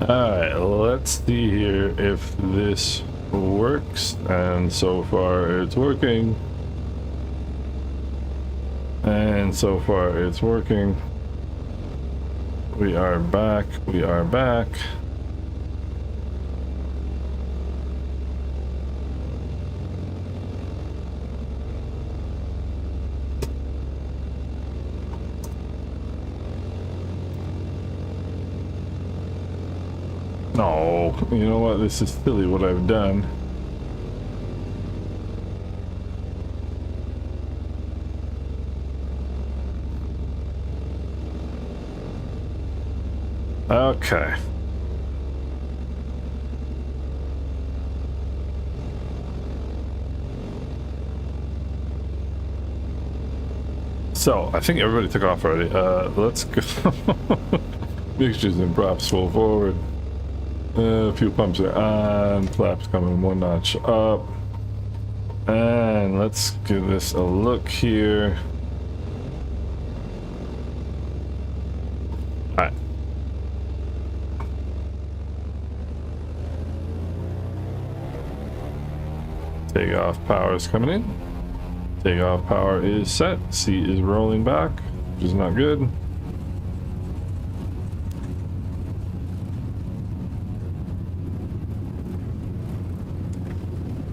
Alright, let's see here if this works, and so far it's working. And so far it's working. We are back, we are back. No, you know what? This is silly what I've done. Okay. So, I think everybody took off already. Let's go. Mixtures and props full forward. A few pumps are on, flaps coming one notch up. And let's give this a look here. Alright. Takeoff power is coming in. Takeoff power is set. Seat is rolling back, which is not good.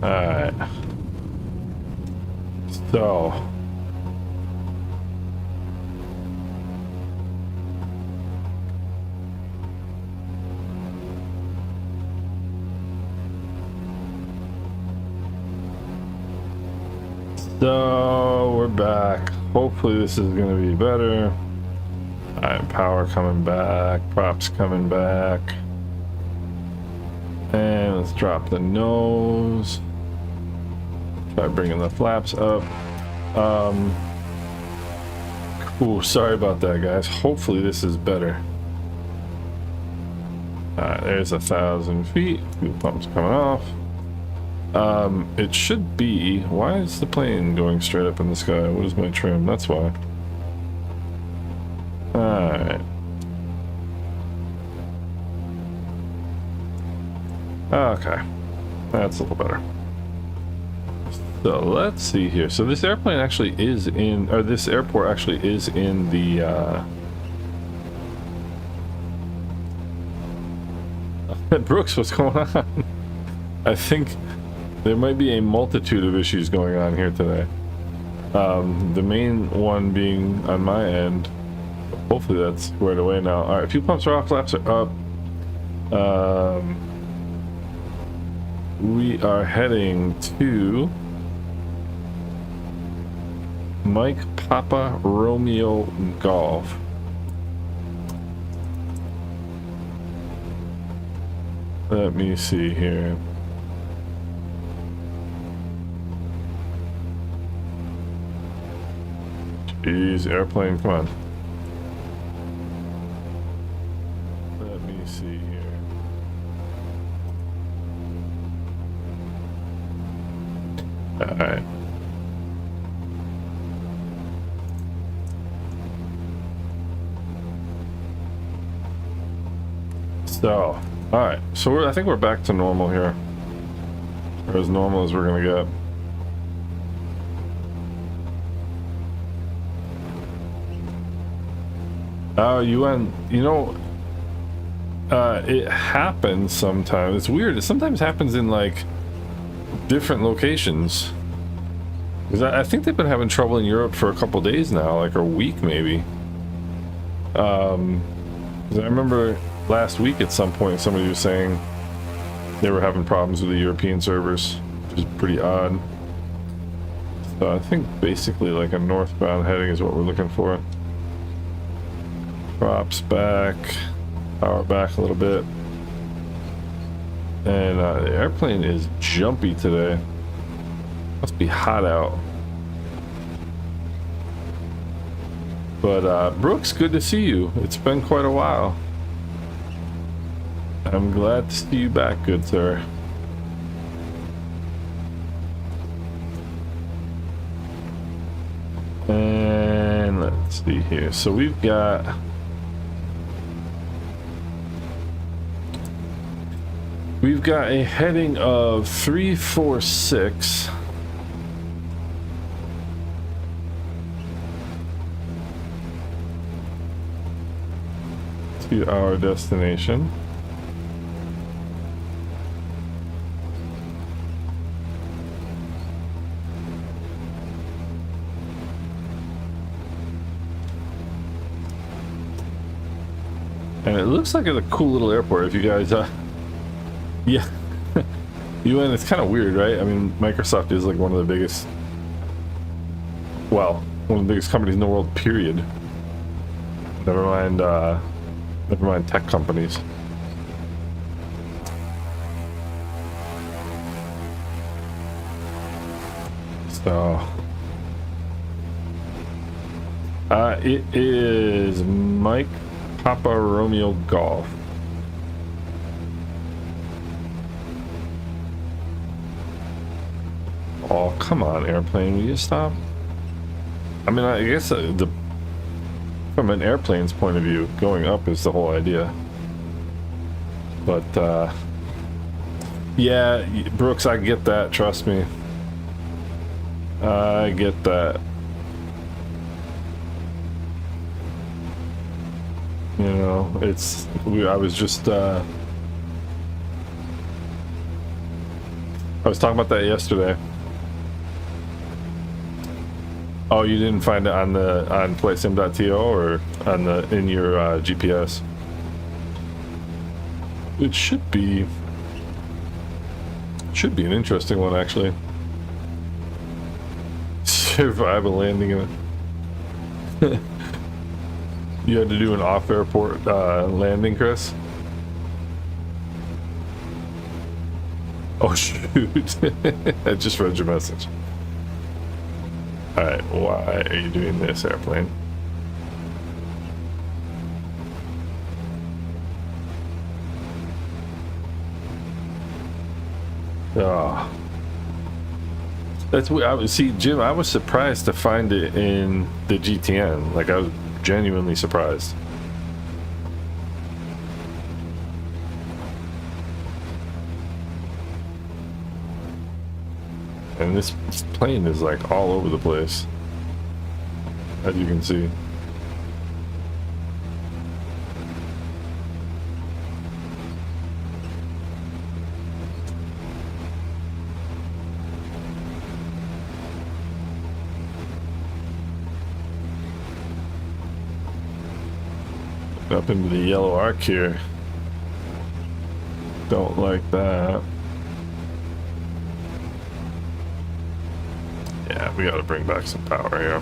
Alright. So. So, we're back. Hopefully this is going to be better. Alright, power coming back. Props coming back. And let's drop the nose. Try bringing the flaps up. Ooh, sorry about that, guys. Hopefully this is better. Alright, there's 1,000 feet. Fuel pump's coming off. It should be... Why is the plane going straight up in the sky? What is my trim? That's why. Alright. Okay. That's a little better. So let's see here. So this airplane actually is in, or this airport actually is in the, Brooks, what's going on? I think there might be a multitude of issues going on here today. The main one being on my end. Hopefully that's squared away now. All right, fuel pumps are off, flaps are up. We are heading to Mike Papa Romeo Golf. Let me see here. Jeez, airplane, come on. Let me see here. All right. So, all right. So I think we're back to normal here, or as normal as we're gonna get. Oh, you went. You know, it happens sometimes. It's weird. It sometimes happens in like different locations. Because I think they've been having trouble in Europe for a couple days now, like a week maybe. 'Cause I remember last week at some point somebody was saying they were having problems with the European servers, which is pretty odd. So I think basically like a northbound heading is what we're looking for. Props back, power back a little bit. And the airplane is jumpy today. Must be hot out. But Brooks, good to see you. It's been quite a while. I'm glad to see you back, good sir. And let's see here. So we've got We've got a heading of 346. To our destination. And it looks like it's a cool little airport if you guys, yeah. UN, it's kind of weird, right? I mean, Microsoft is like one of the biggest, well, one of the biggest companies in the world, period. Never mind tech companies. So, it is Mike Papa Romeo Golf. Oh, come on, airplane, will you stop? I mean, I guess from an airplane's point of view, going up is the whole idea. But, yeah, Brooks, I get that, trust me. I get that. You know, I was just, I was talking about that yesterday. Oh, you didn't find it on flightsim.to or in your GPS? It should be an interesting one, actually. Survive a landing in it. You had to do an off-airport landing, Chris? Oh shoot! I just read your message. Alright, why are you doing this, airplane? Oh. That's what I was, see, Jim, I was surprised to find it in the GTN. Like, I was genuinely surprised. And this plane is like all over the place, as you can see. Up into the yellow arc here. Don't like that. Yeah, we gotta bring back some power here.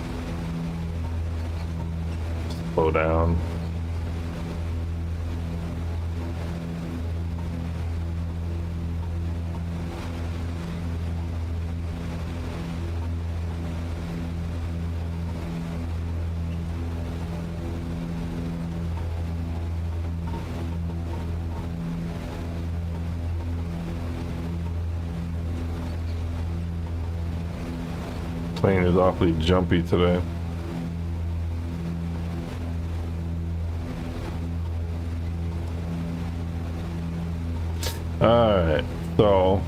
Slow down. Plane is awfully jumpy today. Alright, so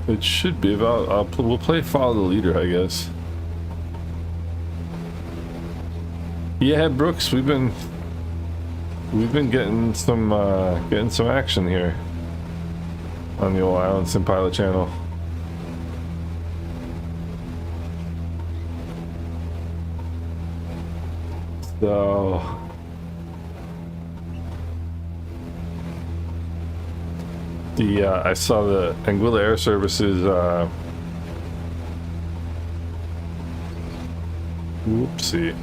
it should be about, we'll play follow the leader, I guess. Yeah, Brooks, we've been getting some action here on the old Island Sim Pilot channel. So I saw the Anguilla Air Services whoopsie.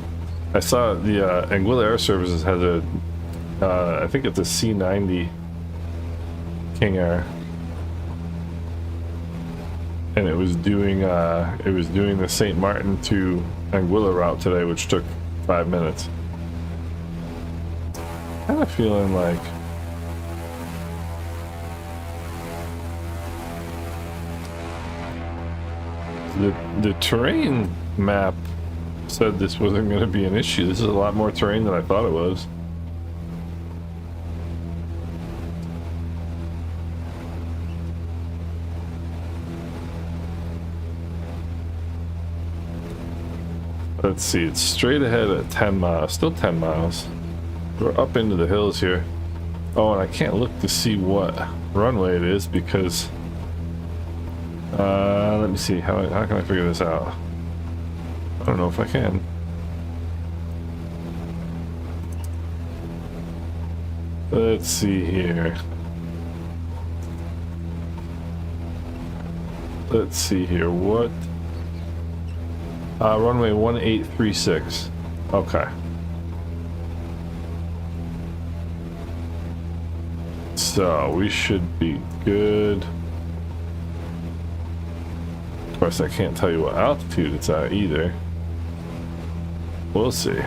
I saw the Anguilla Air Services has a I think it's a C-90 King Air, and it was doing the St. Martin to Anguilla route today, which took 5 minutes. Kind of feeling like the terrain map said this wasn't going to be an issue. This is a lot more terrain than I thought it was. Let's see, it's straight ahead at 10 miles, still 10 miles. We're up into the hills here. Oh, and I can't look to see what runway it is because, let me see, how can I figure this out? I don't know if I can. Let's see here. Let's see here, what? Runway 1836. Okay. So we should be good. Of course, I can't tell you what altitude it's at either. We'll see.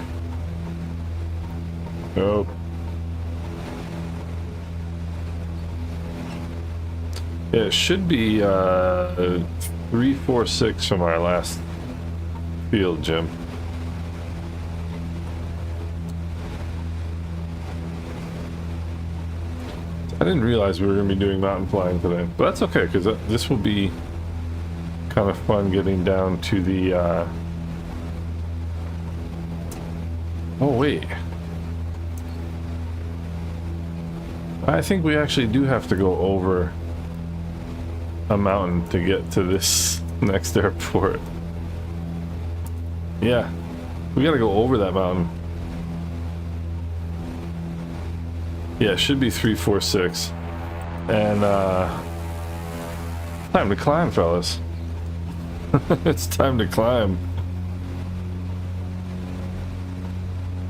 Oh. Yeah, it should be 346 from our last field, Jim. I didn't realize we were going to be doing mountain flying today, but that's okay because this will be kind of fun getting down to the oh wait, I think we actually do have to go over a mountain to get to this next airport. Yeah, we gotta go over that mountain. Yeah, it should be 346. And time to climb, fellas. It's time to climb.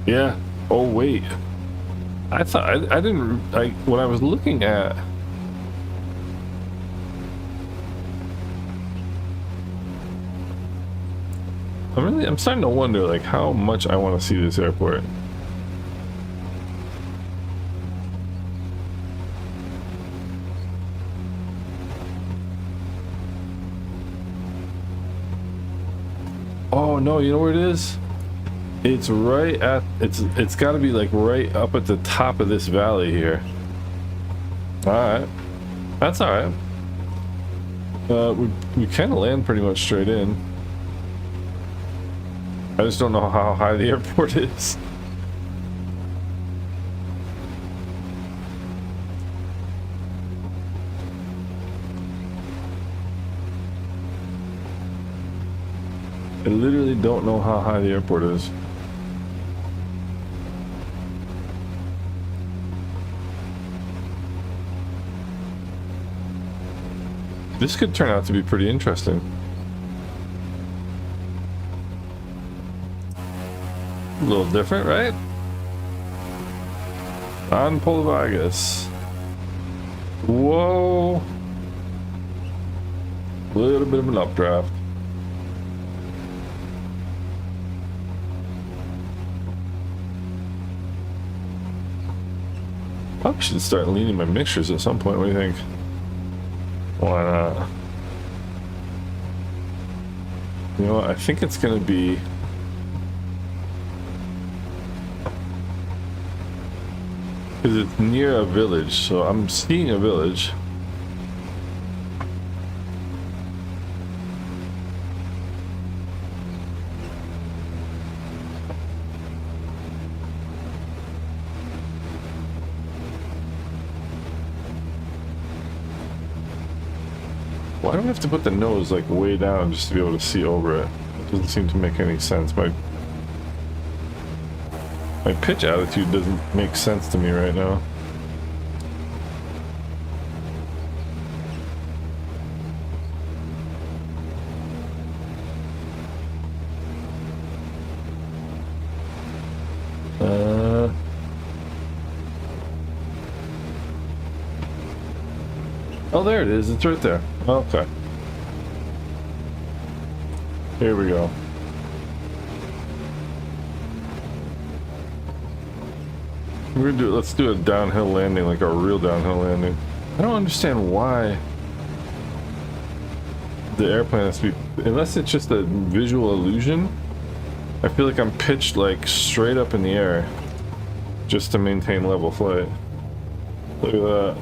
Yeah. Oh wait, I thought I didn't when I was looking at I'm starting to wonder like how much I want to see this airport. Oh no, you know where it is? It's right at it's got to be like right up at the top of this valley here. All right, that's all right. We kind of land pretty much straight in. I just don't know how high the airport is. I literally don't know how high the airport is. This could turn out to be pretty interesting. A little different, right? On Polaris. Whoa. A little bit of an updraft. Probably should start leaning my mixtures at some point. What do you think? Why not? You know what? I think it's gonna be because it's near a village, so I'm seeing a village. Why do we have to put the nose like way down just to be able to see over it? It doesn't seem to make any sense. My pitch attitude doesn't make sense to me right now. Oh, there it is. It's right there. Okay. Here we go. We're gonna do. Let's do a downhill landing, like a real downhill landing. I don't understand why the airplane has to be, unless it's just a visual illusion. I feel like I'm pitched like straight up in the air, just to maintain level flight. Look at that.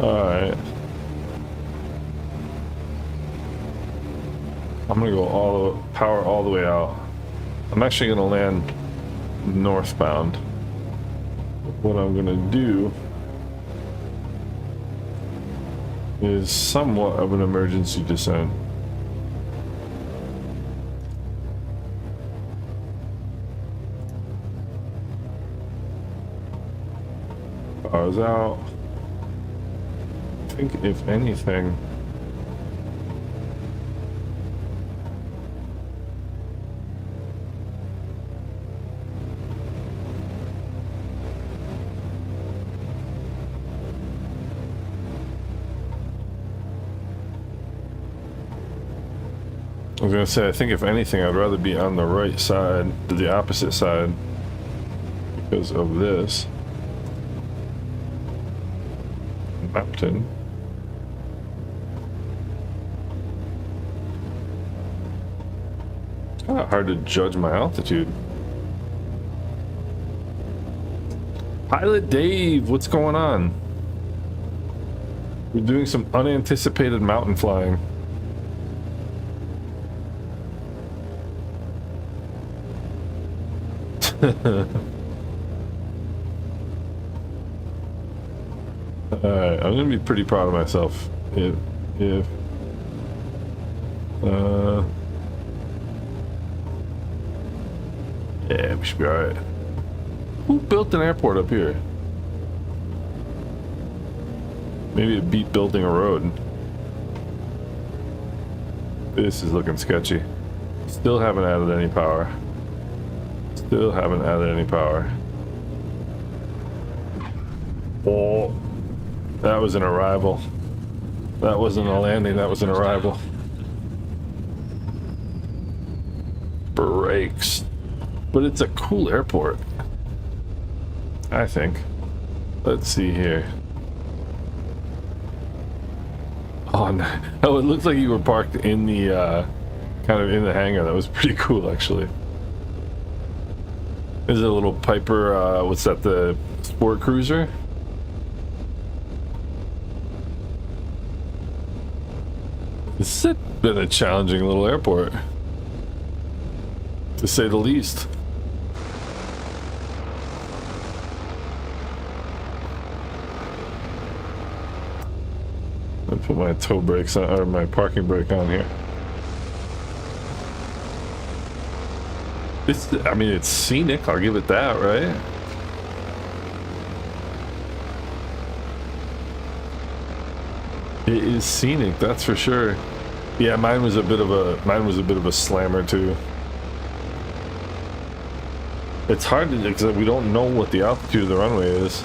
All right. I'm gonna go power all the way out. I'm actually gonna land northbound. What I'm gonna do is somewhat of an emergency descent. Power's out. I think if anything, I was gonna say, I think if anything, I'd rather be on the right side, to the opposite side, because of this mountain. It's kind of hard to judge my altitude. Pilot Dave, what's going on? We're doing some unanticipated mountain flying. Alright, I'm gonna be pretty proud of myself if yeah, we should be alright. Who built an airport up here? Maybe it beat building a road. This is looking sketchy. Still haven't added any power. Still haven't added any power. Oh, that was an arrival. That wasn't a landing, that was an arrival. Brakes. But it's a cool airport, I think. Let's see here. Oh, no. Oh, it looks like you were parked in the, kind of in the hangar. That was pretty cool, actually. Is it a little Piper, what's that, the sport cruiser? This has been a challenging little airport, to say the least. I put my tow brakes on, or my parking brake on here. This, I mean, it's scenic, I'll give it that, right? It is scenic, that's for sure. Yeah, mine was a bit of a slammer too. It's hard to, because we don't know what the altitude of the runway is,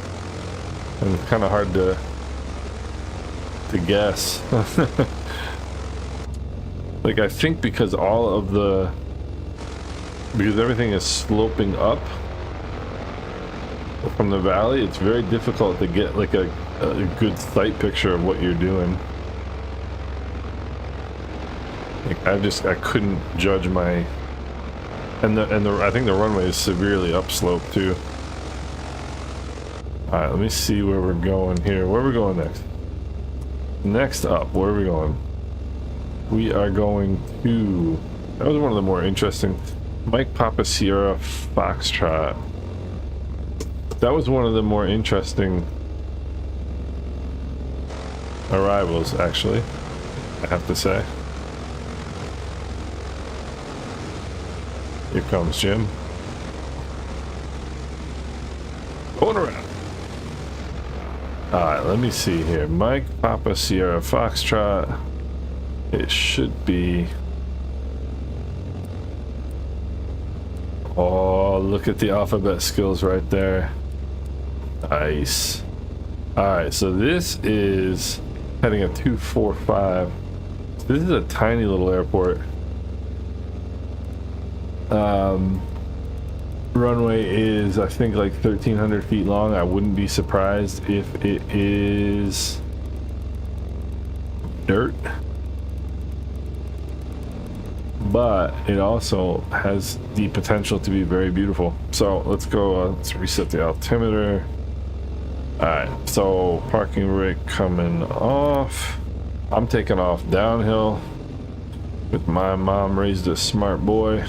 and it's kind of hard to guess. Like, I think because everything is sloping up from the valley, it's very difficult to get like a good sight picture of what you're doing. Like, I couldn't judge my, and I think the runway is severely upslope too. All right, let me see where we're going here. Where are we going next? Next up, where are we going? We are going to, that was one of the more interesting, Mike Papa Sierra Foxtrot. That was one of the more interesting arrivals, actually, I have to say. Here comes Jim. Going around. Alright, let me see here. Mike Papa Sierra Foxtrot. It should be... Oh, look at the alphabet skills right there. Nice. Alright, so this is heading at 245. This is a tiny little airport. Runway is, I think, like 1,300 feet long. I wouldn't be surprised if it is dirt, but it also has the potential to be very beautiful. So let's go, let's reset the altimeter. Alright, so parking brake coming off. I'm taking off downhill. With my mom raised a smart boy.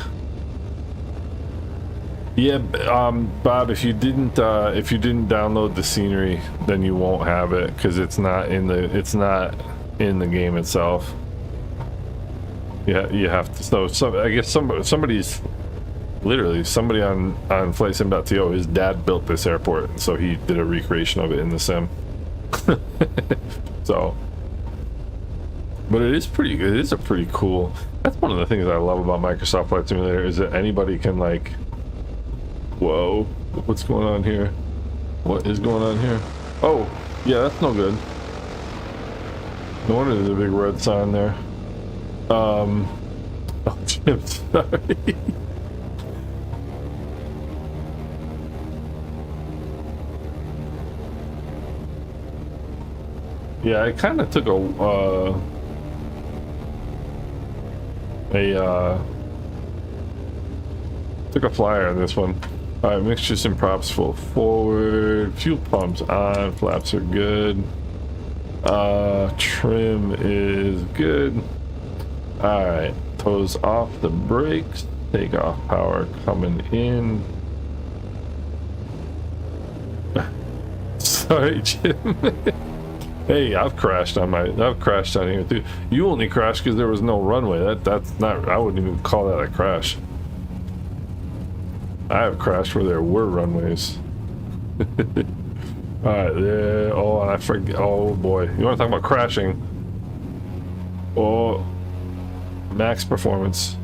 Yeah, Bob, if you didn't download the scenery, then you won't have it because it's not in the game itself. Yeah, you have to. So I guess somebody's literally somebody on FlightSim.to. His dad built this airport, so he did a recreation of it in the sim. So, but it is pretty good. It is a pretty cool. That's one of the things I love about Microsoft Flight Simulator is that anybody can like. Whoa, what's going on here? What is going on here? Oh, yeah, that's no good. No wonder there's a big red sign there. Oh, Jim, sorry. Yeah, I kind of took took a flyer on this one. Alright, mixtures and props full forward, fuel pumps on, flaps are good, trim is good. Alright, toes off the brakes, take off power coming in. Sorry, Jim. Hey, I've crashed on here too. You only crashed because there was no runway. That's not, I wouldn't even call that a crash. I have crashed where there were runways. Alright, there. Oh, and I forget. Oh boy. You want to talk about crashing? Oh, max performance.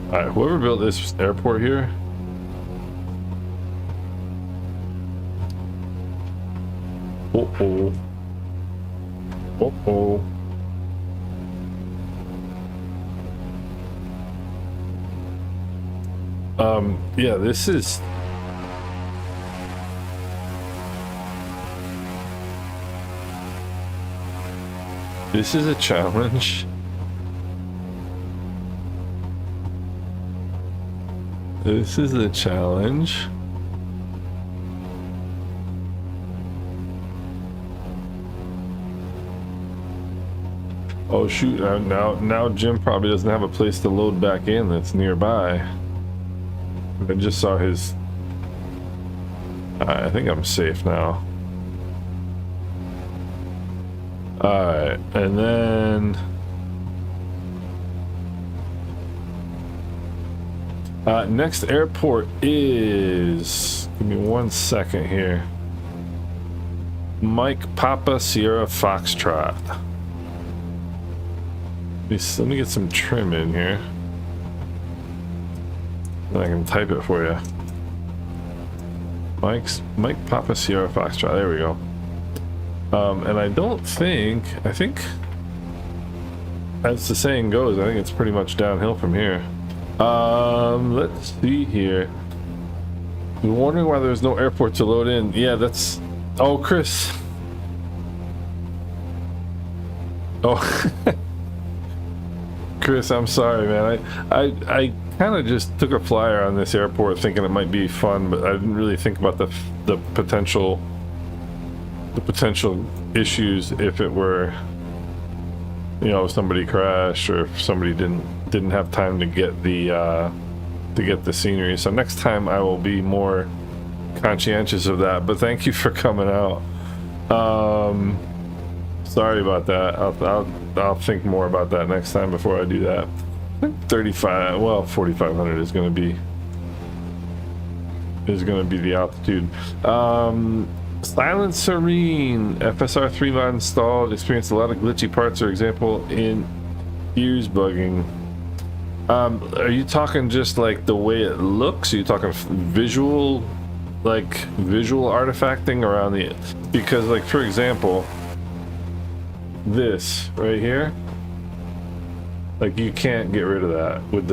Alright, whoever built this airport here. Uh-oh. Uh-oh. Yeah, this is... This is a challenge. This is a challenge. Oh shoot, now Jim probably doesn't have a place to load back in that's nearby. I just saw his... I think I'm safe now. Alright, and then... next airport is... Give me 1 second here. Mike Papa Sierra Foxtrot. Let me get some trim in here. Then I can type it for you. Mike Papa Sierra Foxtrot. There we go. And I think as the saying goes, I think it's pretty much downhill from here. Let's see here. You're wondering why there's no airport to load in. Yeah, that's... Oh, Chris. Oh. Chris, I'm sorry, man. I kind of just took a flyer on this airport thinking it might be fun, but I didn't really think about the potential issues if it were, you know, somebody crashed or if somebody didn't have time to get the scenery. So next time I will be more conscientious of that. But thank you for coming out. Sorry about that. I'll think more about that next time before I do that. I think 35, well, 4,500 is going to be the altitude. Silent Serene, FSR 3 mod installed, experienced a lot of glitchy parts, for example, in ears bugging. Are you talking just like the way it looks? Are you talking visual artifacting around the, because like, for example, this right here, like you can't get rid of that with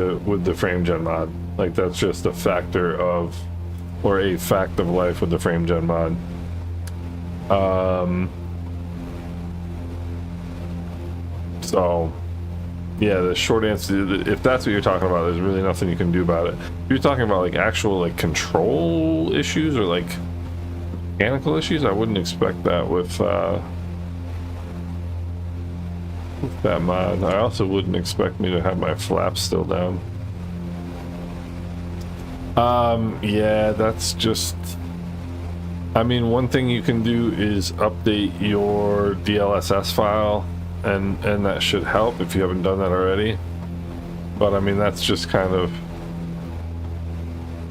the frame gen mod. Like that's just a factor of, or a fact of life with the frame gen mod. So yeah, the short answer, if that's what you're talking about, there's really nothing you can do about it. If you're talking about like actual like control issues or like mechanical issues, I wouldn't expect that with with that mod. I also wouldn't expect me to have my flaps still down. Yeah, that's just... I mean, one thing you can do is update your DLSS file, and that should help if you haven't done that already. But I mean, that's just kind of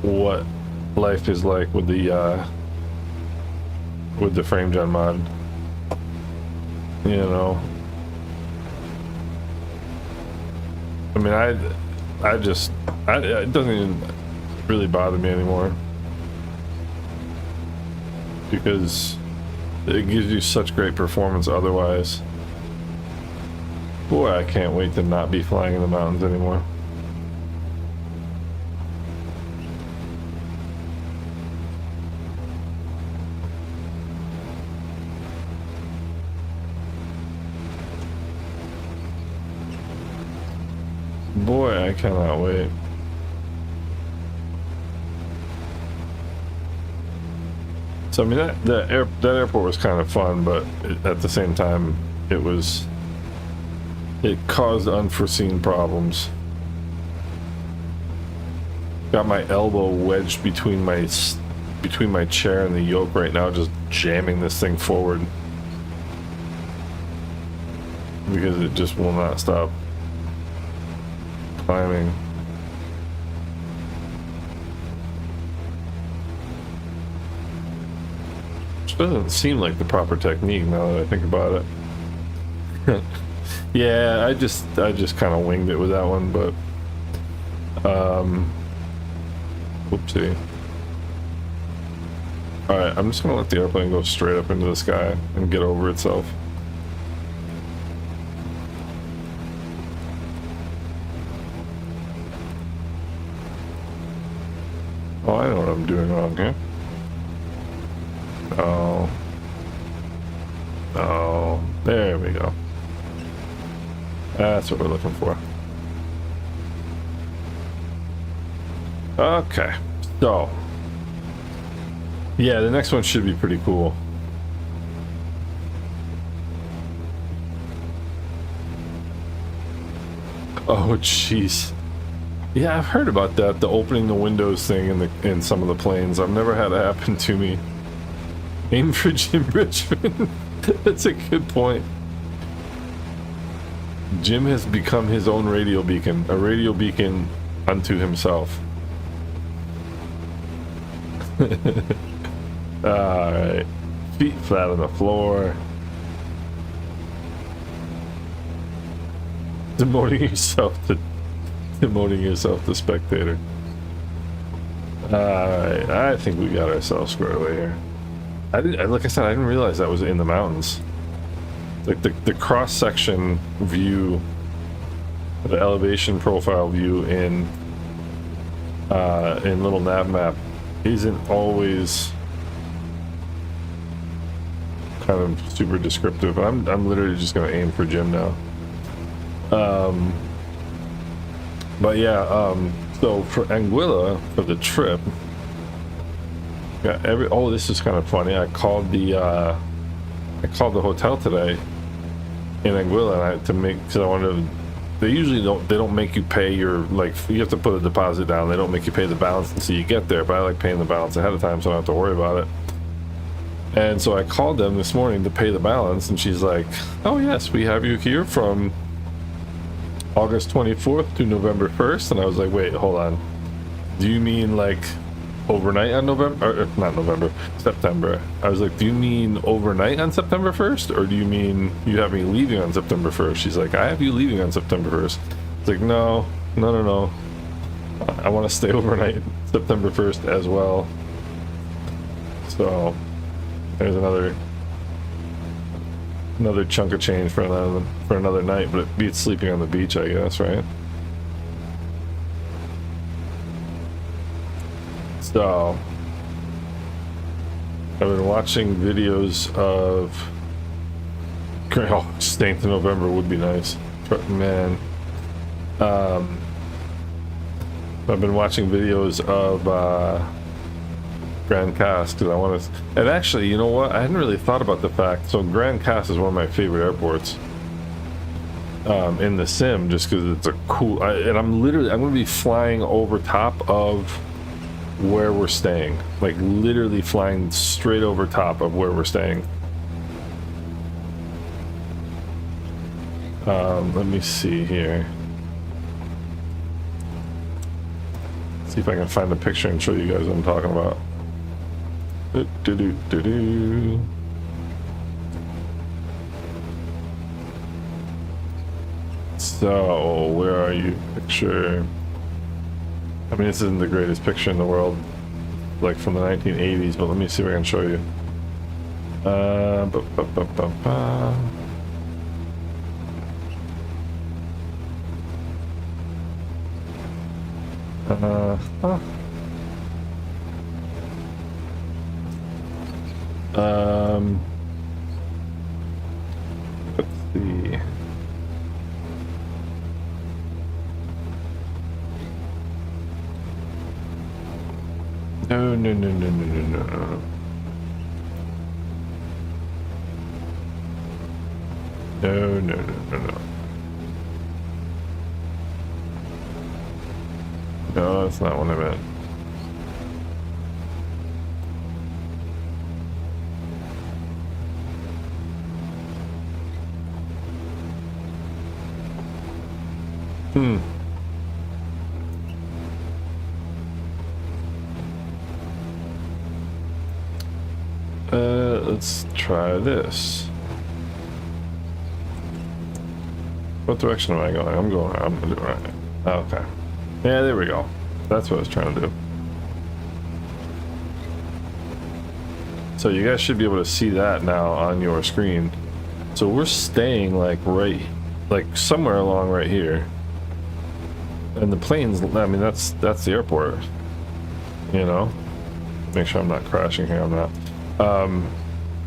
what life is like with the frame gen mod, you know. I mean, it doesn't even really bother me anymore, because it gives you such great performance otherwise. Boy, I can't wait to not be flying in the mountains anymore. Boy, I cannot wait. So I mean, that airport was kind of fun, but at the same time, it caused unforeseen problems. Got my elbow wedged between my chair and the yoke right now, just jamming this thing forward because it just will not stop climbing. Which doesn't seem like the proper technique now that I think about it. Yeah, I just kind of winged it with that one, but whoopsie. All right, I'm just gonna let the airplane go straight up into the sky and get over itself. Oh, I know what I'm doing wrong here. Oh. Oh, there we go. That's what we're looking for. Okay, so yeah, the next one should be pretty cool. Oh jeez. Yeah, I've heard about that, the opening the windows thing in some of the planes. I've never had it happen to me. Aim for Jim Richmond. That's a good point. Jim has become his own radio beacon, a radio beacon unto himself. Alright. Feet flat on the floor. Demoting yourself to spectator. Alright, I think we got ourselves squared away here. Like I said, I didn't realize that was in the mountains. Like the cross-section view, the elevation profile view in little nav map isn't always kind of super descriptive. I'm literally just gonna aim for Jim now. But yeah, so for Anguilla, for the trip, yeah, oh, this is kind of funny. I called the hotel today in Anguilla because I wanted to. They usually don't make you pay your, like, you have to put a deposit down. They don't make you pay the balance until you get there, but I like paying the balance ahead of time so I don't have to worry about it. And so I called them this morning to pay the balance, and she's like, oh yes, we have you here from August 24th to November 1st. And I was like, wait, hold on, do you mean like overnight on November, or not November, September? I was like, do you mean overnight on September 1st, or do you mean you have me leaving on September 1st? She's like, I have you leaving on September 1st. It's like, no, I want to stay overnight September 1st as well. So there's another chunk of change for another night, but it beats sleeping on the beach, I guess, right? So I've been watching videos of, oh, staying to November would be nice, man. I've been watching videos of Grand Cas because I want to, and actually, you know what, I hadn't really thought about the fact, so Grand Cas is one of my favorite airports. in the sim, just because it's a cool. And I'm gonna be flying over top of where we're staying, like literally flying straight over top of where we're staying. Let me see here. See if I can find the picture and show you guys what I'm talking about. So, where are you? Picture. I mean, this isn't the greatest picture in the world, like from the 1980s, but let me see if I can show you. Let's see. No. No, that's not what I meant. Let's try this. What direction am I going? I'm gonna do it right. Okay. Yeah, there we go. That's what I was trying to do. So you guys should be able to see that now on your screen. So we're staying like somewhere along right here. And the planes, I mean, that's the airport. You know? Make sure I'm not crashing here, I'm not.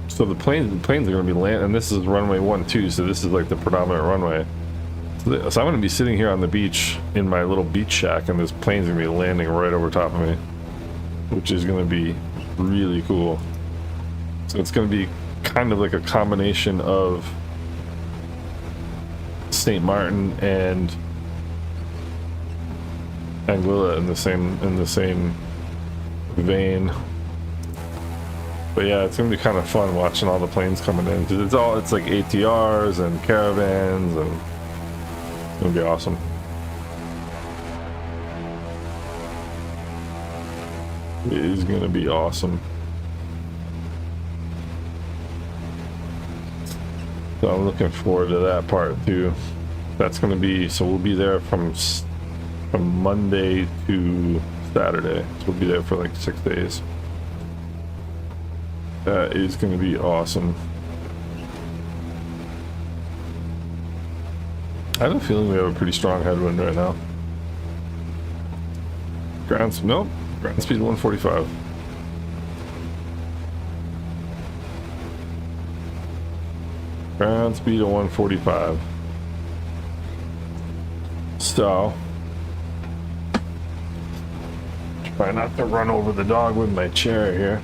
So the planes are going to be landing, and this is runway 12, so this is like the predominant runway. So I'm going to be sitting here on the beach in my little beach shack, and this plane's going to be landing right over top of me, which is going to be really cool. So it's going to be kind of like a combination of St. Martin and Anguilla in the same vein. But yeah, it's gonna be kind of fun watching all the planes coming in, because it's like ATRs and caravans, and it's gonna be awesome. It is gonna be awesome. So I'm looking forward to that part too. That's gonna be, so we'll be there from Monday to Saturday. So we'll be there for like 6 days. That is going to be awesome. I have a feeling we have a pretty strong headwind right now. Ground speed 145. Ground speed of 145. So, try not to run over the dog with my chair here.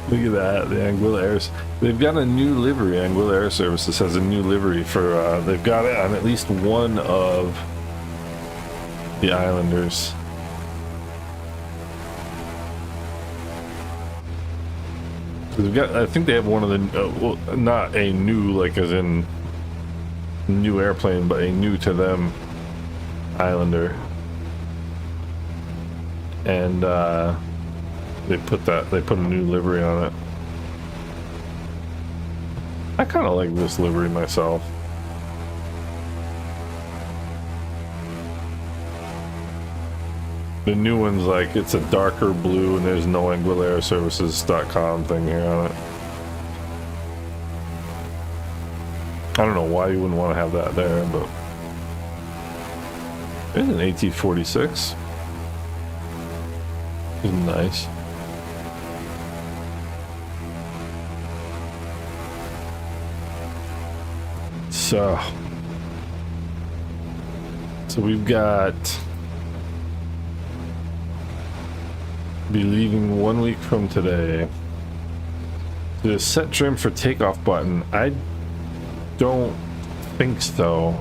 Look at that, the Anguilla Air. They've got a new livery. Anguilla Air Services has a new livery for, they've got it on at least one of the Islanders. They've got, I think they have one of the, well, not a new, like as in new airplane, but a new to them Islander. And, they put a new livery on it. I kind of like this livery myself. The new one's like, it's a darker blue, and there's no AnguillaAirServices.com thing here on it. I don't know why you wouldn't want to have that there, but there's an AT-46. It's nice. So we've got, be leaving 1 week from today. The set trim for takeoff button. I don't think so.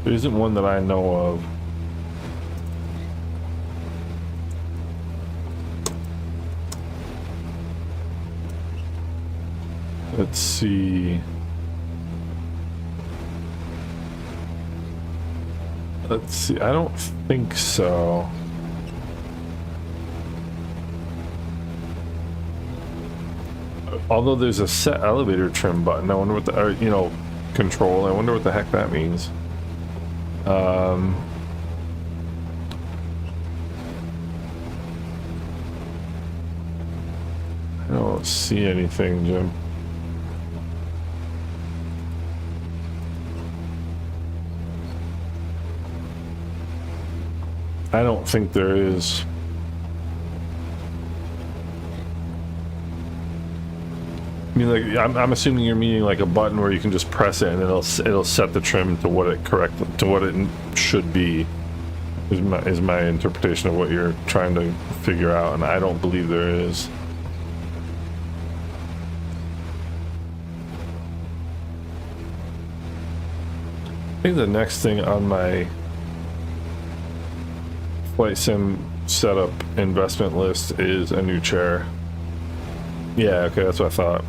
There isn't one that I know of. Let's see. Let's see. I don't think so. Although there's a set elevator trim button. I wonder what the, or, you know, control. I wonder what the heck that means. I don't see anything, Jim. I don't think there is. I mean, like, I'm assuming you're meaning like a button where you can just press it and it'll set the trim to what it should be. Is my interpretation of what you're trying to figure out, and I don't believe there is. I think the next thing on my flight sim setup investment list is a new chair. Yeah, okay, that's what I thought.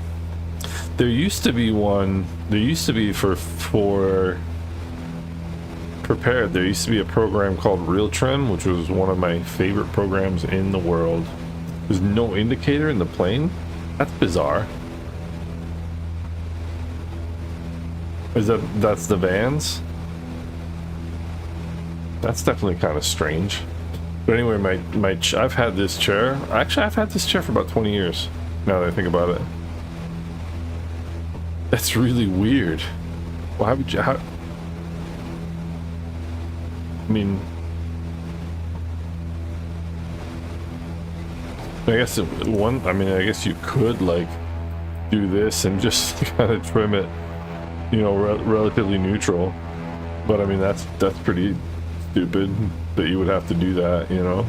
There used to be one. There used to be for prepared. There used to be a program called Real Trim, which was one of my favorite programs in the world. There's no indicator in the plane. That's bizarre. That's the vans? That's definitely kind of strange. But anyway, I've had this chair. Actually, I've had this chair for about 20 years. Now that I think about it. That's really weird. Why would you? I mean, I guess I guess you could like do this and just kind of trim it, you know, relatively neutral. But I mean, that's pretty stupid that you would have to do that, you know.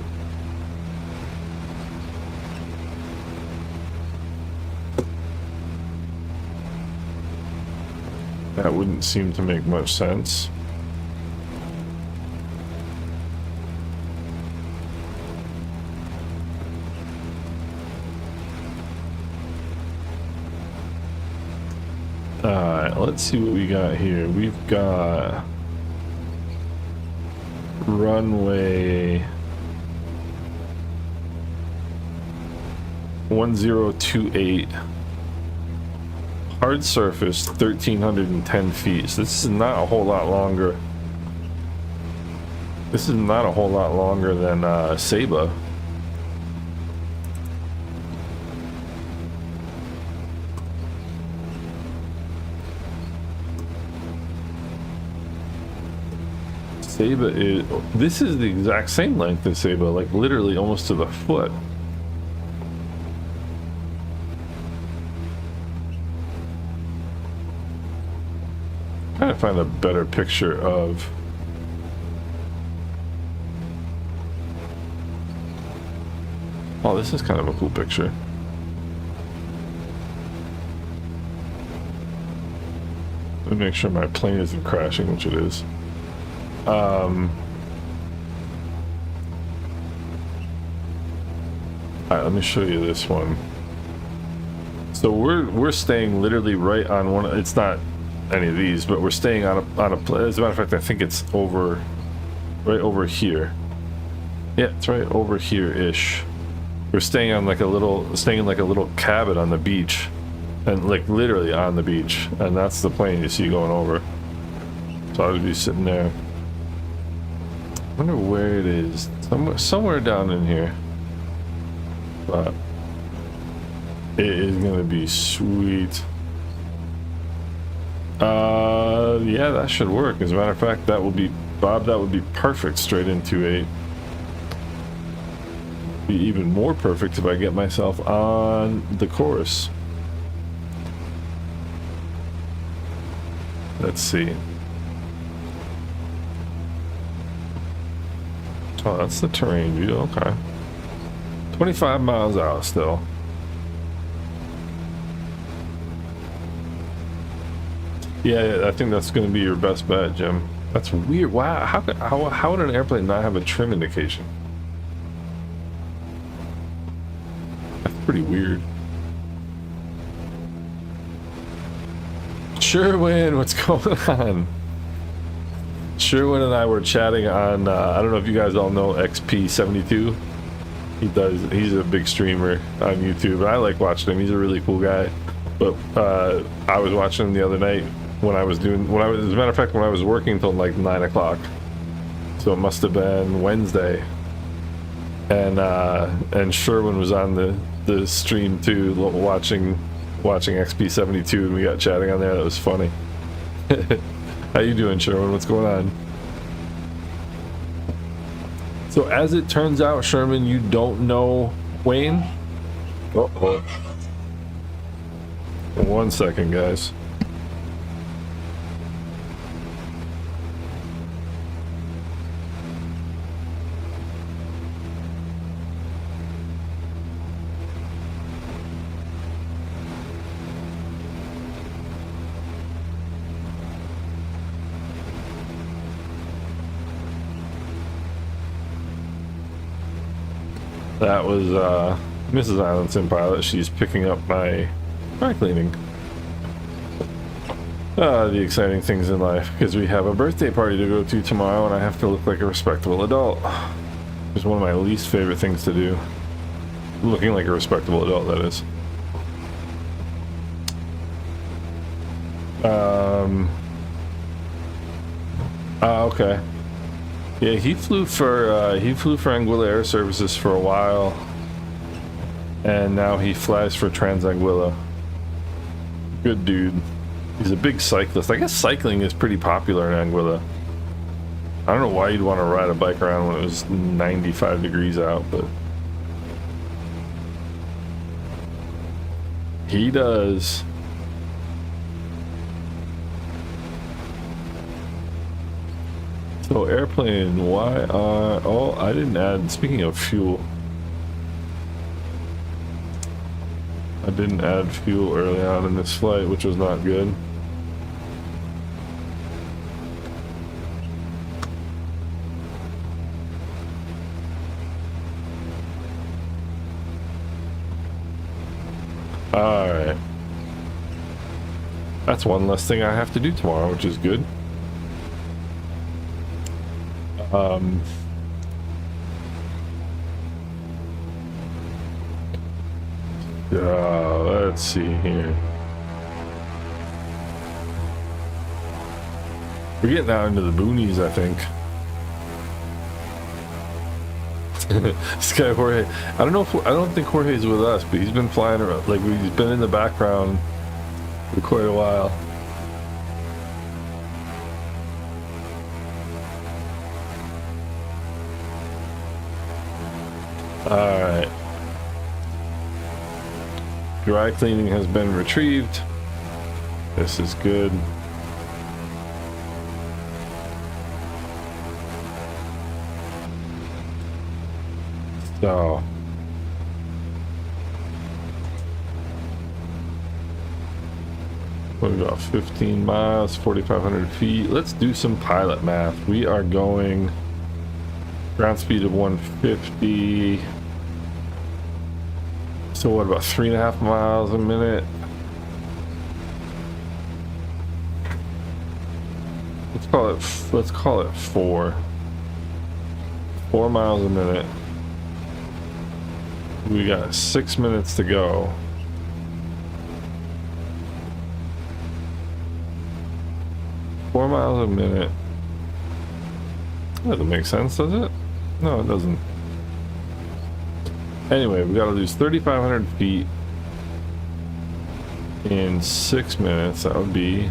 That wouldn't seem to make much sense. Alright, let's see what we got here. We've got runway 1028. Hard surface 1310 feet. So this is not a whole lot longer. This is not a whole lot longer than Saba. Saba is. This is the exact same length as Saba, like literally almost to the foot. Trying to find a better picture of oh, this is kind of a cool picture. Let me make sure my plane isn't crashing, which it is. Alright, let me show you this one. So we're staying literally right on one. It's not any of these, but we're staying on a as a matter of fact, I think it's right over here. Yeah, it's right over here ish. We're staying on like in like a little cabin on the beach, and like literally on the beach, and that's the plane you see going over. So I would be sitting there. I wonder where it is. Somewhere down in here, but it is gonna be sweet. Yeah, that should work. As a matter of fact, that would be Bob. That would be perfect straight into a. Be even more perfect if I get myself on the course. Let's see. Oh, that's the terrain view. Okay. 25 miles out still. Yeah, I think that's going to be your best bet, Jim. That's weird. Wow, how would an airplane not have a trim indication? That's pretty weird. Sherwin, what's going on? Sherwin and I were chatting on, I don't know if you guys all know XP72. He's a big streamer on YouTube, and I like watching him. He's a really cool guy. But I was watching him the other night as a matter of fact, when I was working until like 9 o'clock. So it must have been Wednesday. And Sherwin was on the stream too, watching XP72, and we got chatting on there. That was funny. How you doing, Sherwin? What's going on? So as it turns out, Sherman, you don't know Wayne? Uh-oh. 1 second, guys. That was Mrs. Islandson Pilot. She's picking up my dry cleaning. The exciting things in life, because we have a birthday party to go to tomorrow and I have to look like a respectable adult. It's one of my least favorite things to do. Looking like a respectable adult, that is. Okay. Yeah, he flew for Anguilla Air Services for a while, and now he flies for Trans-Anguilla. Good dude. He's a big cyclist. I guess cycling is pretty popular in Anguilla. I don't know why you'd want to ride a bike around when it was 95 degrees out, but he does. So airplane, why are... Oh, I didn't add... Speaking of fuel. I didn't add fuel early on in this flight, which was not good. Alright. That's one less thing I have to do tomorrow, which is good. Let's see here. We're getting out into the boonies, I think. This guy Jorge, I don't think Jorge's with us, but he's been flying around, like he's been in the background for quite a while. Alright. Dry cleaning has been retrieved. This is good. So we've got 15 miles, 4,500 feet. Let's do some pilot math. We are going ground speed of 150. So what, about 3.5 miles a minute? Let's call it 4 miles a minute. We got 6 minutes to go. Four miles a minute. That doesn't make sense, does it? No, it doesn't. Anyway, we gotta lose 3,500 feet in 6 minutes. That would be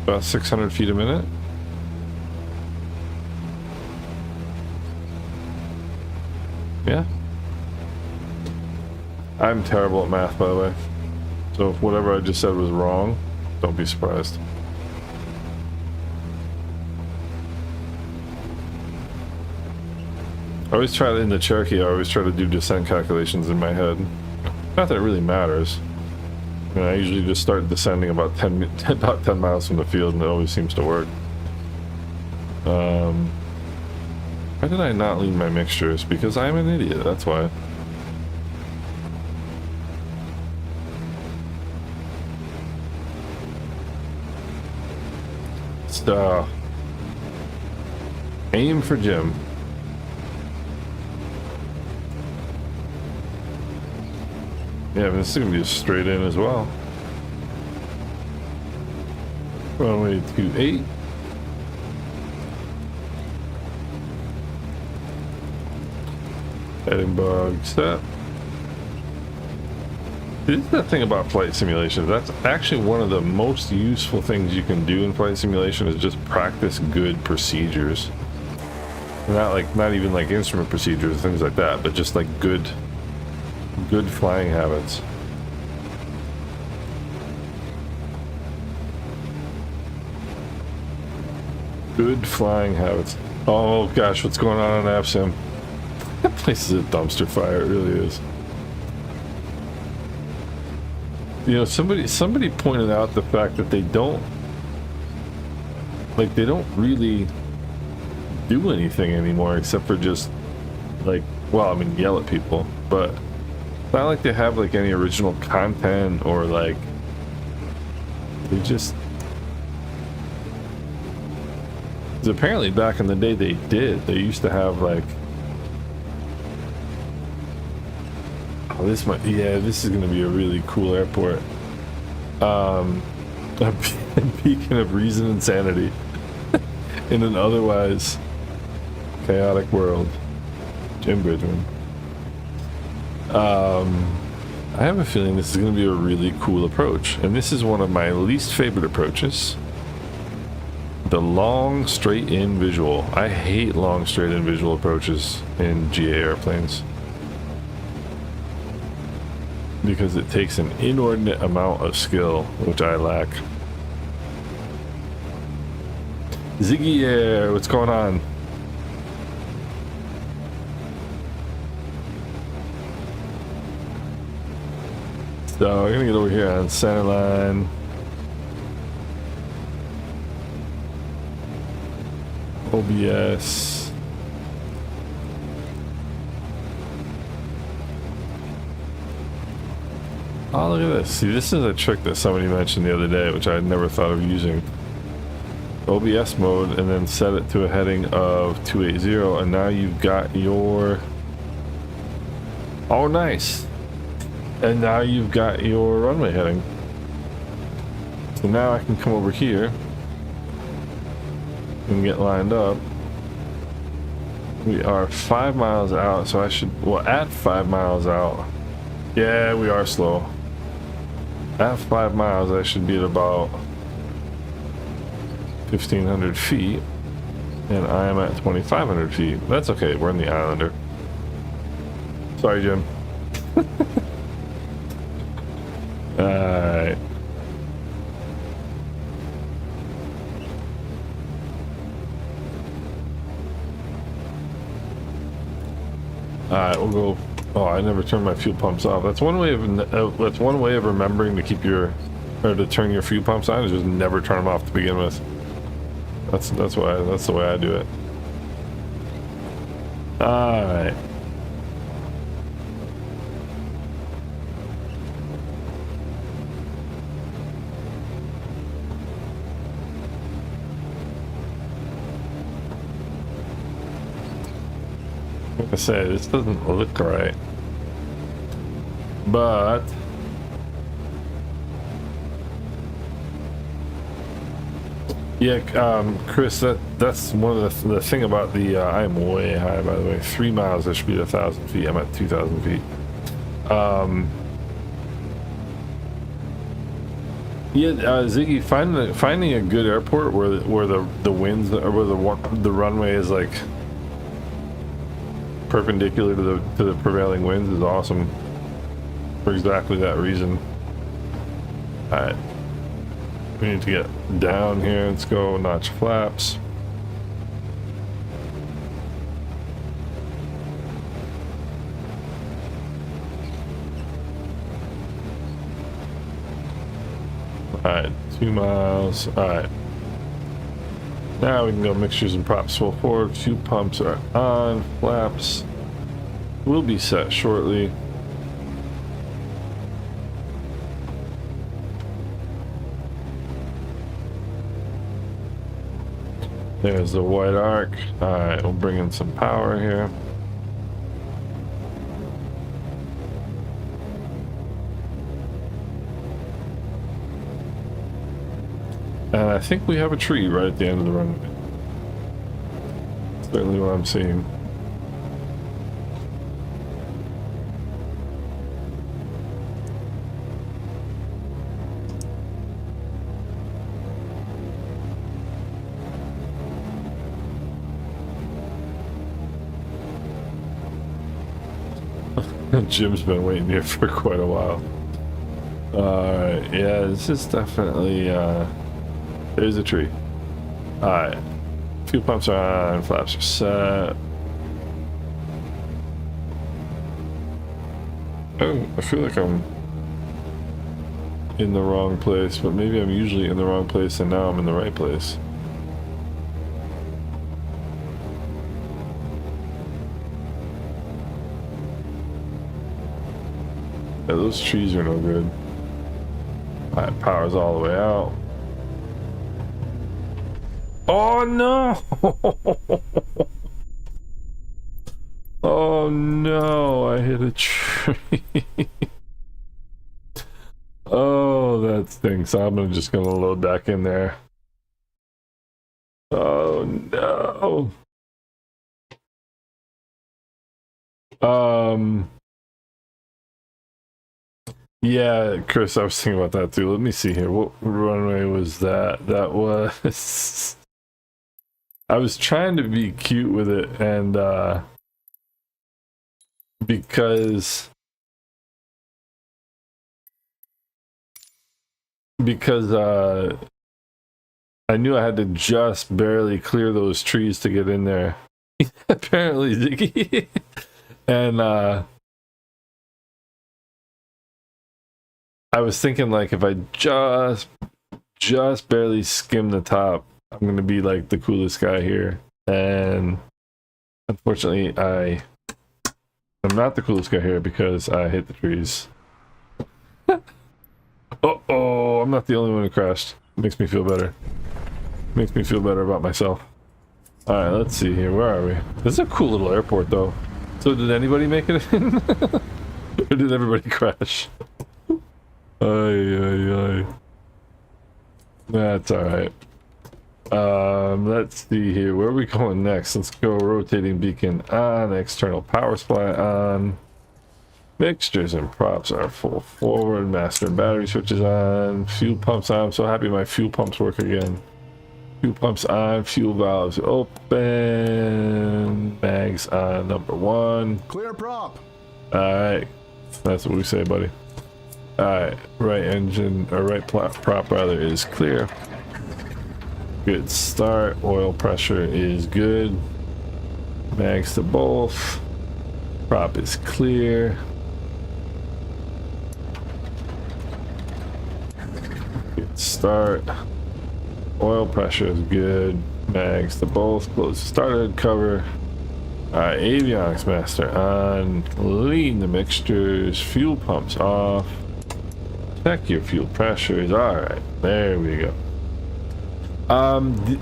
about 600 feet a minute. Yeah. I'm terrible at math, by the way. So if whatever I just said was wrong, don't be surprised. I always try to, in the Cherokee, I always try to do descent calculations in my head. Not that it really matters. I mean, I usually just start descending about 10 miles from the field, and it always seems to work. Why did I not leave my mixtures? Because I'm an idiot, that's why. So, aim for Jim. Yeah, but this is gonna be a straight in as well. Runway 28. Heading bug step. This is the thing about flight simulation. That's actually one of the most useful things you can do in flight simulation is just practice good procedures. Not even like instrument procedures, things like that, but just like good flying habits. Good flying habits. Oh gosh, what's going on AFSIM? That place is a dumpster fire, it really is. You know, somebody pointed out the fact that they don't really do anything anymore except for just like, well, I mean, yell at people, but it's not like they have like any original content or like they just. Because apparently back in the day they did. They used to have like. Oh, this is going to be a really cool airport. A beacon of reason and sanity in an otherwise chaotic world. Jim Bridgman. I have a feeling this is going to be a really cool approach, and this is one of my least favorite approaches. The long straight in visual. I hate long straight in visual approaches in GA airplanes because it takes an inordinate amount of skill, which I lack. Ziggy Air, what's going on? So we're gonna get over here on center line. OBS. Oh, look at this. See, this is a trick that somebody mentioned the other day, which I had never thought of using. OBS mode, and then set it to a heading of 280, and now you've got your... Oh, nice. And now you've got your runway heading. So now I can come over here and get lined up. We are 5 miles out, so I should... Well, at 5 miles out... Yeah, we are slow. At 5 miles, I should be at about 1,500 feet, and I am at 2,500 feet. That's okay, we're in the Islander. Sorry, Jim. Alright. Alright, we'll go. Oh, I never turned my fuel pumps off. That's one way of remembering to keep your, or to turn your fuel pumps on, is just never turn them off to begin with. That's the way I do it. All right. Like I say, this doesn't look right, but yeah, Chris, that's one of the thing about the I'm way high, by the way. 3 miles, I should be at 1,000 feet. I'm at 2,000 feet. Yeah, Ziggy, finding a good airport where the winds, or where the runway is like perpendicular to the prevailing winds is awesome for exactly that reason. Alright, we need to get down here. Let's go notch flaps. Alright, 2 miles. Alright. Now we can go mixtures and props full forward. Fuel pumps are on. Flaps will be set shortly. There's the white arc. Alright, we'll bring in some power here. And I think we have a tree right at the end of the runway. Certainly what I'm seeing. Jim's been waiting here for quite a while. Alright, yeah, this is definitely, there's a tree. Alright. Fuel pumps are on, flaps are set. Oh, I feel like I'm in the wrong place, but maybe I'm usually in the wrong place and now I'm in the right place. Yeah, those trees are no good. Alright, power's all the way out. Oh no! Oh no, I hit a tree. Oh, that stinks. I'm just gonna load back in there. Oh no. Yeah, Chris, I was thinking about that too. Let me see here. What runway was that? That was... I was trying to be cute with it, and because I knew I had to just barely clear those trees to get in there. Apparently, Ziggy. And I was thinking, like, if I just barely skim the top, I'm gonna be like the coolest guy here. And unfortunately, I'm not the coolest guy here because I hit the trees. Uh-oh, I'm not the only one who crashed. Makes me feel better. Makes me feel better about myself. Alright, let's see here. Where are we? This is a cool little airport, though. So did anybody make it in? Or did everybody crash? Ay. That's alright. Let's see here. Where are we going next? Let's go rotating beacon on, external power supply on. Mixtures and props are full forward. Master and battery switches on. Fuel pumps on. I'm so happy my fuel pumps work again. Fuel pumps on. Fuel valves open. Mags on number 1. Clear prop. Alright. That's what we say, buddy. Alright. Right engine, or right prop rather, is clear. Good start. Oil pressure is good. Mags to both. Prop is clear. Good start. Oil pressure is good. Mags to both. Close started cover. Alright, avionics master on. Clean the mixtures. Fuel pumps off. Check your fuel pressures. Alright, there we go.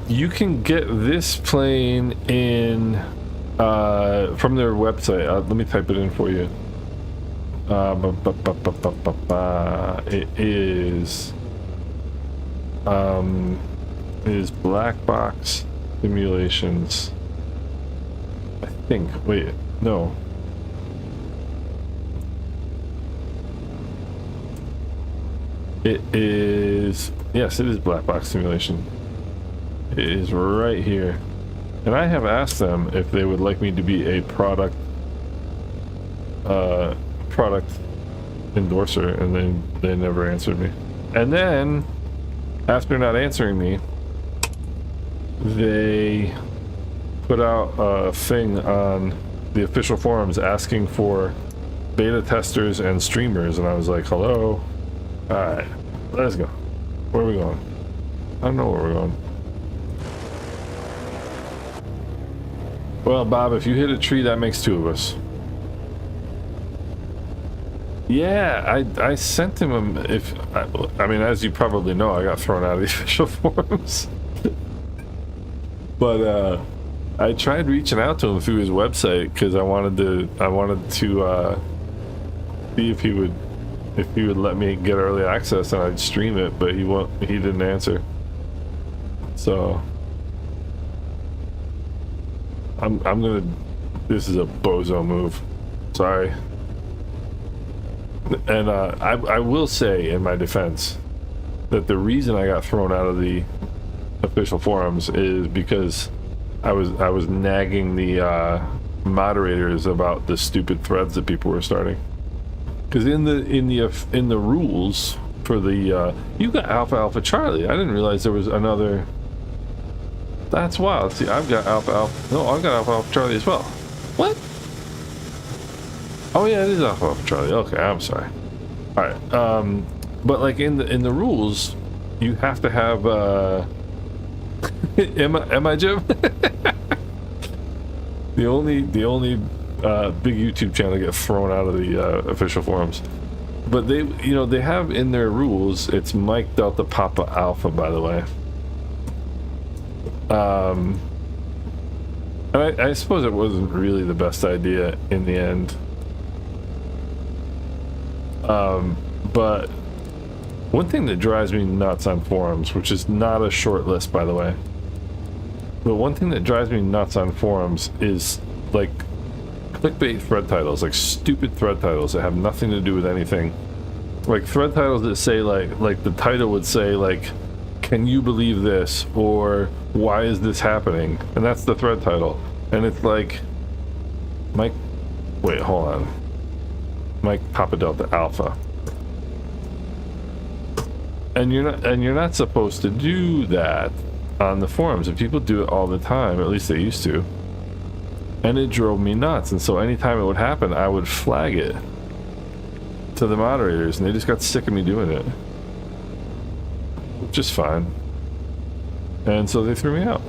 You can get this plane in from their website. Let me type it in for you. It is Black Box Simulations. I think. Wait, no. It is. Yes, it is Black Box Simulation. It is right here. And I have asked them if they would like me to be a product endorser, and then they never answered me. And then, after not answering me, they put out a thing on the official forums asking for beta testers and streamers, and I was like, hello. Alright, let's go. Where are we going? I don't know where we're going. Well, Bob, if you hit a tree, that makes two of us. Yeah, I sent him I mean, as you probably know, I got thrown out of the official forums. But I tried reaching out to him through his website because I wanted to see if he would let me get early access and I'd stream it, but he didn't answer. So I'm gonna, this is a bozo move. Sorry. And I will say in my defense that the reason I got thrown out of the official forums is because I was nagging the moderators about the stupid threads that people were starting. Because in the rules for the you got Alpha Alpha Charlie. I didn't realize there was another. That's wild. See, I've got Alpha Alpha. No, I've got Alpha Alpha Charlie as well. What? Oh yeah, it is Alpha Alpha Charlie. Okay, I'm sorry. All right. But like in the rules, you have to have. Am I Jim? the only big YouTube channel to get thrown out of the official forums. But they have in their rules, it's Mike Delta Papa Alpha, by the way. And I suppose it wasn't really the best idea in the end. But one thing that drives me nuts on forums, which is not a short list, by the way, but one thing that drives me nuts on forums is like clickbait thread titles, like stupid thread titles that have nothing to do with anything. Like thread titles that say like the title would say like, can you believe this? Or why is this happening? And that's the thread title. And it's like, Mike, wait, hold on. Mike Papa Delta Alpha. And you're not supposed to do that on the forums. And people do it all the time, at least they used to. And it drove me nuts. And so anytime it would happen, I would flag it to the moderators, and they just got sick of me doing it. Which is fine. And so they threw me out.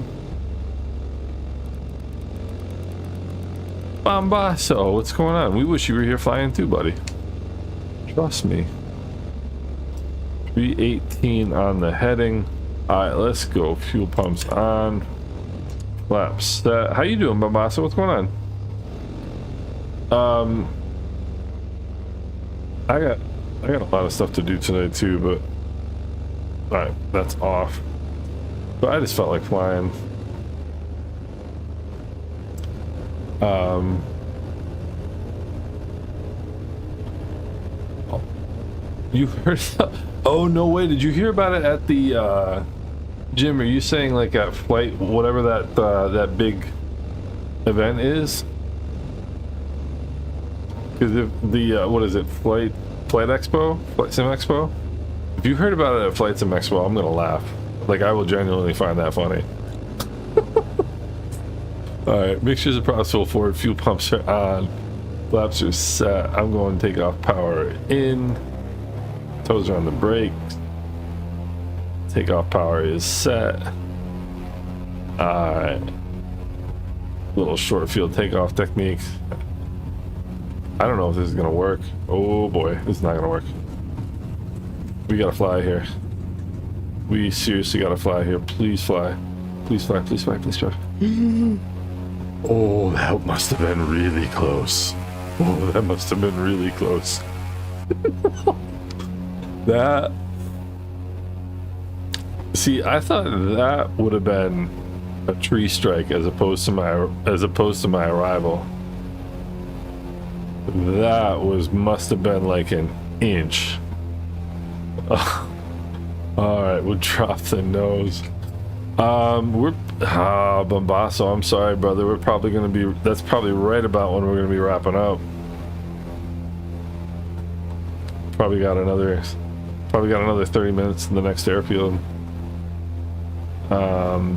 Bombasso, what's going on? We wish you were here flying too, buddy. Trust me. 318 on the heading. Alright, let's go. Fuel pumps on. Flaps set. How you doing, Bombasso? What's going on? I got a lot of stuff to do today too, but alright, that's off. But I just felt like flying. You heard? Oh no way! Did you hear about it at the Jim? Are you saying like at flight, whatever that big event is? Because if the what is it? Flight Expo? Flight Sim Expo? If you heard about it at Flight Sim Expo, I'm gonna laugh. Like I will genuinely find that funny. Alright, mixtures of full forward, fuel pumps are on, flaps are set. I'm going to take off power in, toes are on the brakes, take off power is set. Alright, little short field takeoff techniques. I don't know if this is gonna work. Oh boy, this is not gonna work. We gotta fly here. We seriously gotta fly here. Please fly. Please fly, please fly, please fly. Oh, that must have been really close. Oh, that must have been really close. That... See, I thought that would have been a tree strike as opposed to my arrival. That must have been like an inch. Alright, we'll drop the nose. Bombasso, I'm sorry, brother. We're probably gonna be, that's probably right about when we're gonna be wrapping up. Probably got another 30 minutes in the next airfield. But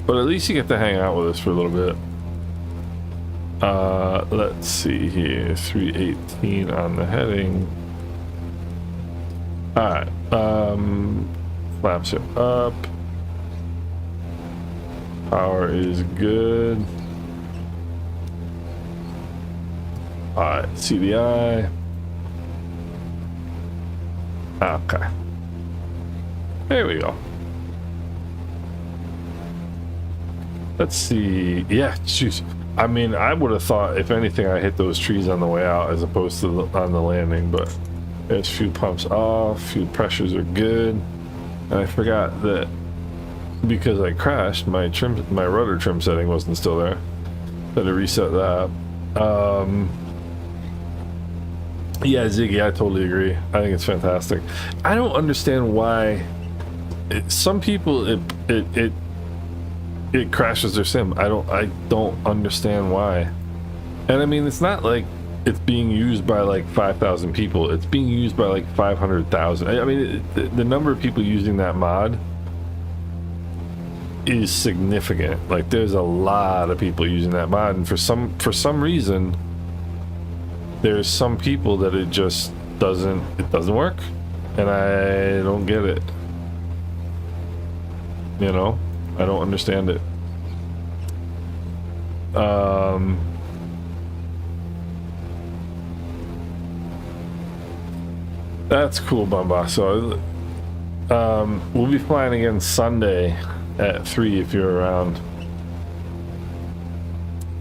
at least you get to hang out with us for a little bit. Let's see here, 318 on the heading. All right. Flaps are up. Power is good. All right. CDI. Okay. There we go. Let's see. Yeah, jeez. I mean, I would have thought, if anything, I hit those trees on the way out as opposed to on the landing, but there's fuel pumps off, fuel pressures are good. And I forgot that because I crashed, my rudder trim setting wasn't still there. Had to reset that. Yeah, Ziggy, I totally agree. I think it's fantastic. I don't understand why some people it crashes their sim. I don't understand why. And I mean, it's not like it's being used by like 5,000 people. It's being used by like 500,000. I mean, the number of people using that mod is significant. Like, there's a lot of people using that mod, and for some reason, there's some people that it just doesn't work, and I don't get it. You know, I don't understand it. That's cool, Bamba. So we'll be flying again Sunday at 3 if you're around.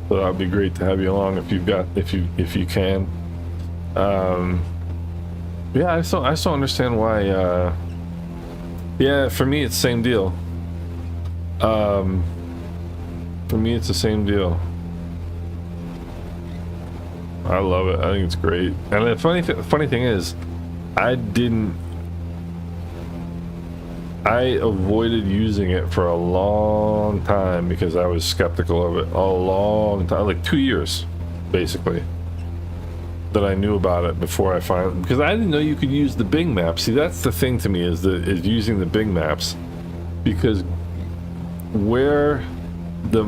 So that would be great to have you along if you can. Yeah, I still understand why. Yeah, for me it's the same deal. For me it's the same deal. I love it. I think it's great. And the funny thing is, I avoided using it for a long time because I was skeptical of it. A long time, like 2 years, basically, that I knew about it before I finally, because I didn't know you could use the Bing maps. See, that's the thing to me, is using the Bing maps, because where the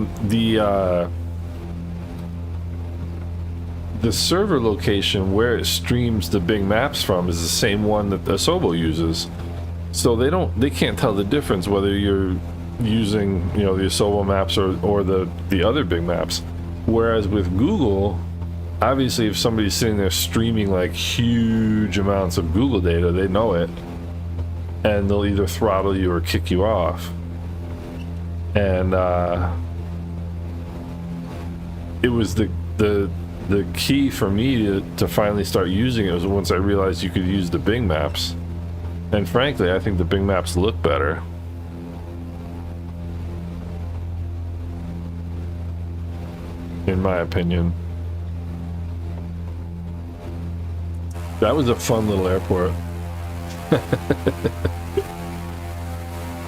server location where it streams the Bing maps from is the same one that the Asobo uses. So they can't tell the difference whether you're using, you know, the Asobo maps or the other Bing maps. Whereas with Google, obviously if somebody's sitting there streaming like huge amounts of Google data, they know it, and they'll either throttle you or kick you off. And it was the key for me to finally start using it was once I realized you could use the Bing maps. And frankly, I think the Bing maps look better. In my opinion. That was a fun little airport.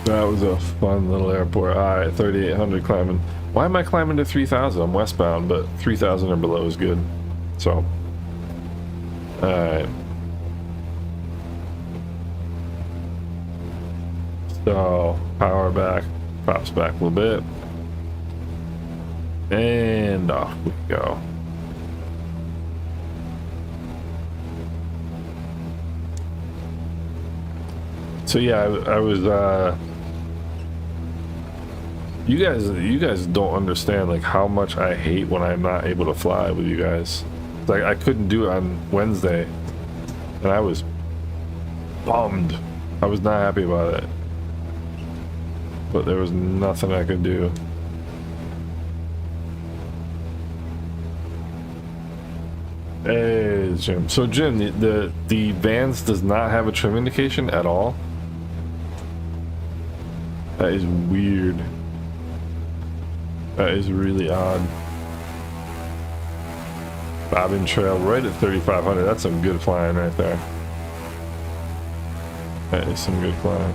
That was a fun little airport. Alright, 3,800 climbing. Why am I climbing to 3,000? I'm westbound, but 3,000 or below is good. So, alright. So, power back, props back a little bit. And off we go. So yeah, I was you guys don't understand like how much I hate when I'm not able to fly with you guys. Like, I couldn't do it on Wednesday, and I was bummed. I was not happy about it, but there was nothing I could do. Hey, Jim. So Jim, the Vans does not have a trim indication at all. That is weird. That is really odd. Bobbin Trail right at 3,500. That's some good flying right there. That is some good flying.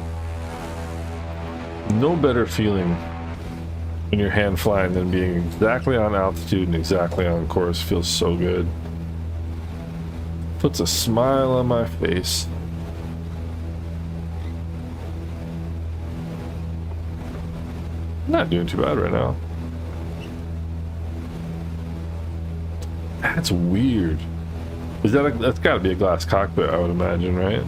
No better feeling when you're hand flying than being exactly on altitude and exactly on course. Feels so good. Puts a smile on my face. Not doing too bad right now. That's weird. Is that that's got to be a glass cockpit, I would imagine, right?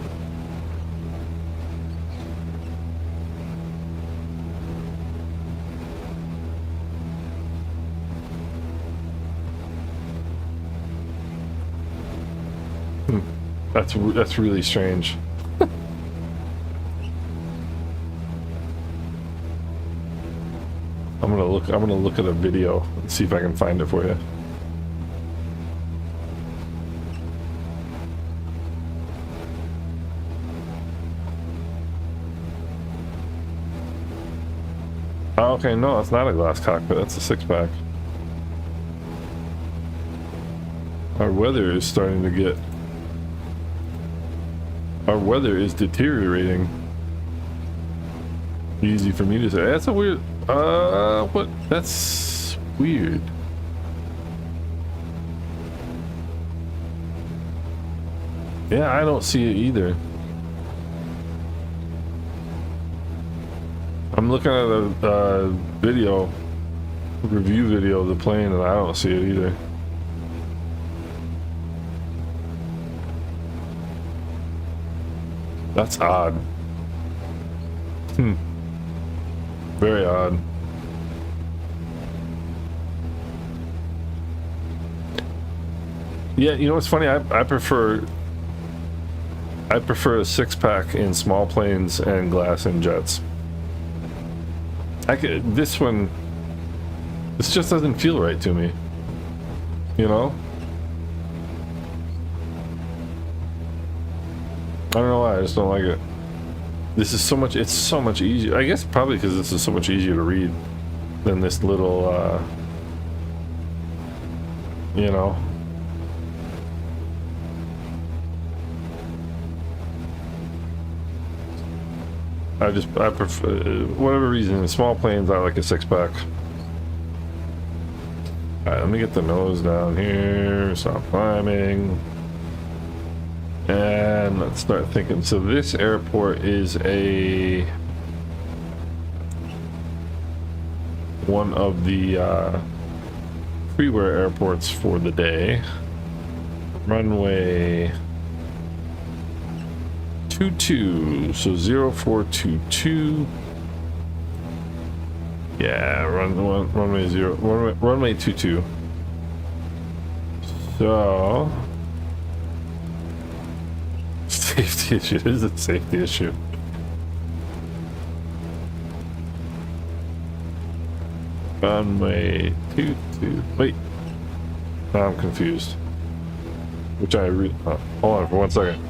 That's really strange. I'm gonna look at a video and see if I can find it for you. Oh, okay, no, that's not a glass cockpit, that's a six-pack. Our weather is starting to get... Our weather is deteriorating. Easy for me to say. That's a weird... what? That's weird. Yeah, I don't see it either. I'm looking at a review video of the plane, and I don't see it either. That's odd. Very odd. Yeah, you know what's funny? I prefer a six-pack in small planes and glass in jets. This just doesn't feel right to me. You know? I don't know why, I just don't like it. This is so much, it's so much easier. I guess probably because this is so much easier to read than this little, you know. I prefer, whatever reason, in small planes, I like a six-pack. Alright, let me get the nose down here, stop climbing. And let's start thinking. So this airport is one of the freeware airports for the day. Runway 22, so 0422. Yeah, runway 22. So safety issue. It is a safety issue. Runway 22. Wait. Now I'm confused. Which I read. Hold on for 1 second.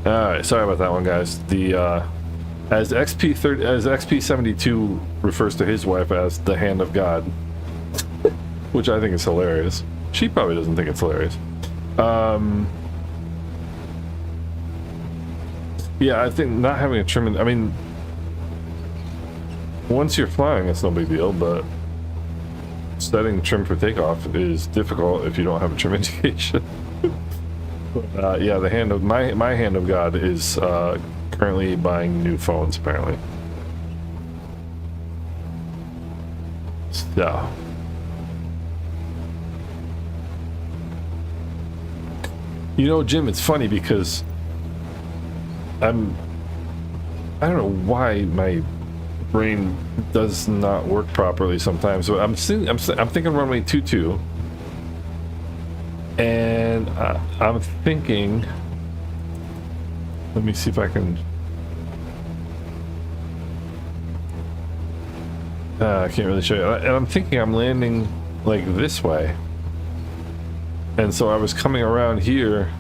Alright, sorry about that one, guys. The as XP72 refers to his wife as the hand of God, which I think is hilarious. She probably doesn't think it's hilarious. Yeah, I think not having a trim, I mean, once you're flying, it's no big deal, but setting trim for takeoff is difficult if you don't have a trim indication. Yeah, the hand of my hand of God is currently buying new phones, apparently. So, you know, Jim, it's funny because I don't know why my brain does not work properly sometimes. So I'm thinking runway 22. And I'm thinking, Let me see if I can. I can't really show you. And I'm thinking I'm landing like this way. And so I was coming around here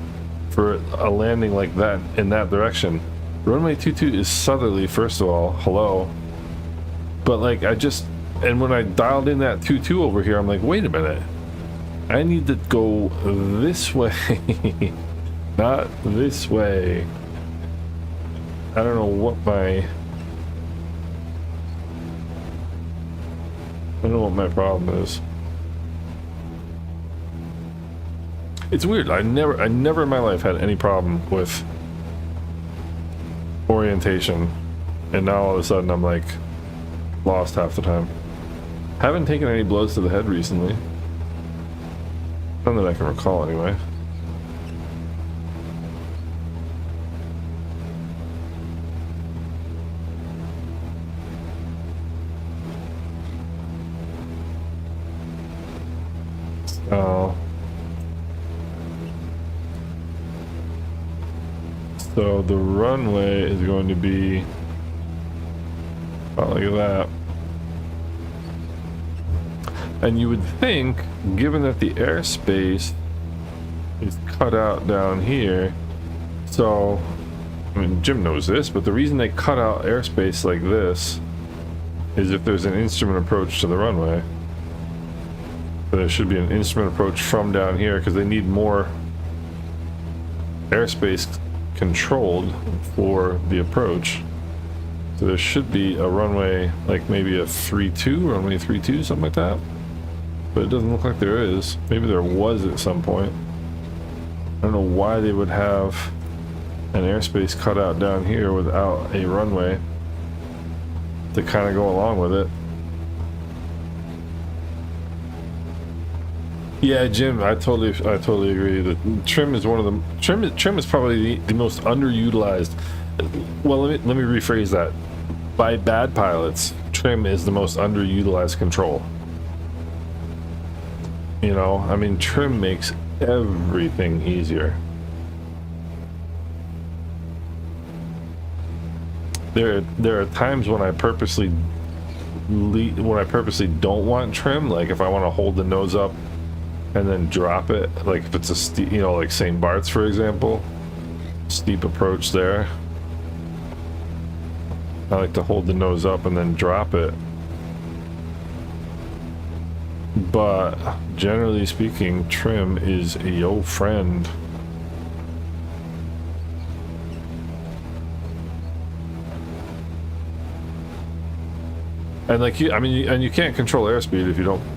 for a landing like that in that direction. Runway 22 is southerly, first of all. Hello. But like and when I dialed in that 22 over here, I'm like, wait a minute. I need to go this way. Not this way. I don't know what my problem is. It's weird. I never in my life had any problem with orientation, and now all of a sudden I'm like lost half the time. Haven't taken any blows to the head recently. None that I can recall anyway. So the runway is going to be about like that. And you would think, given that the airspace is cut out down here, so, I mean, Jim knows this, but the reason they cut out airspace like this is if there's an instrument approach to the runway. There should be an instrument approach from down here because they need more airspace controlled for the approach. So there should be a runway, like maybe a 32, runway 32, something like that. But it doesn't look like there is. Maybe there was at some point. I don't know why they would have an airspace cut out down here without a runway to kind of go along with it. Yeah, Jim, I totally agree that trim is one of the trim is probably the most underutilized. Well, let me rephrase that. By bad pilots, trim is the most underutilized control. You know, I mean, trim makes everything easier. There are times when I purposely don't want trim, like if I want to hold the nose up and then drop it, like if it's a steep, you know, like St. Bart's for example, steep approach there, I like to hold the nose up and then drop it. But generally speaking, trim is a yo friend. And like you, I mean, and you can't control airspeed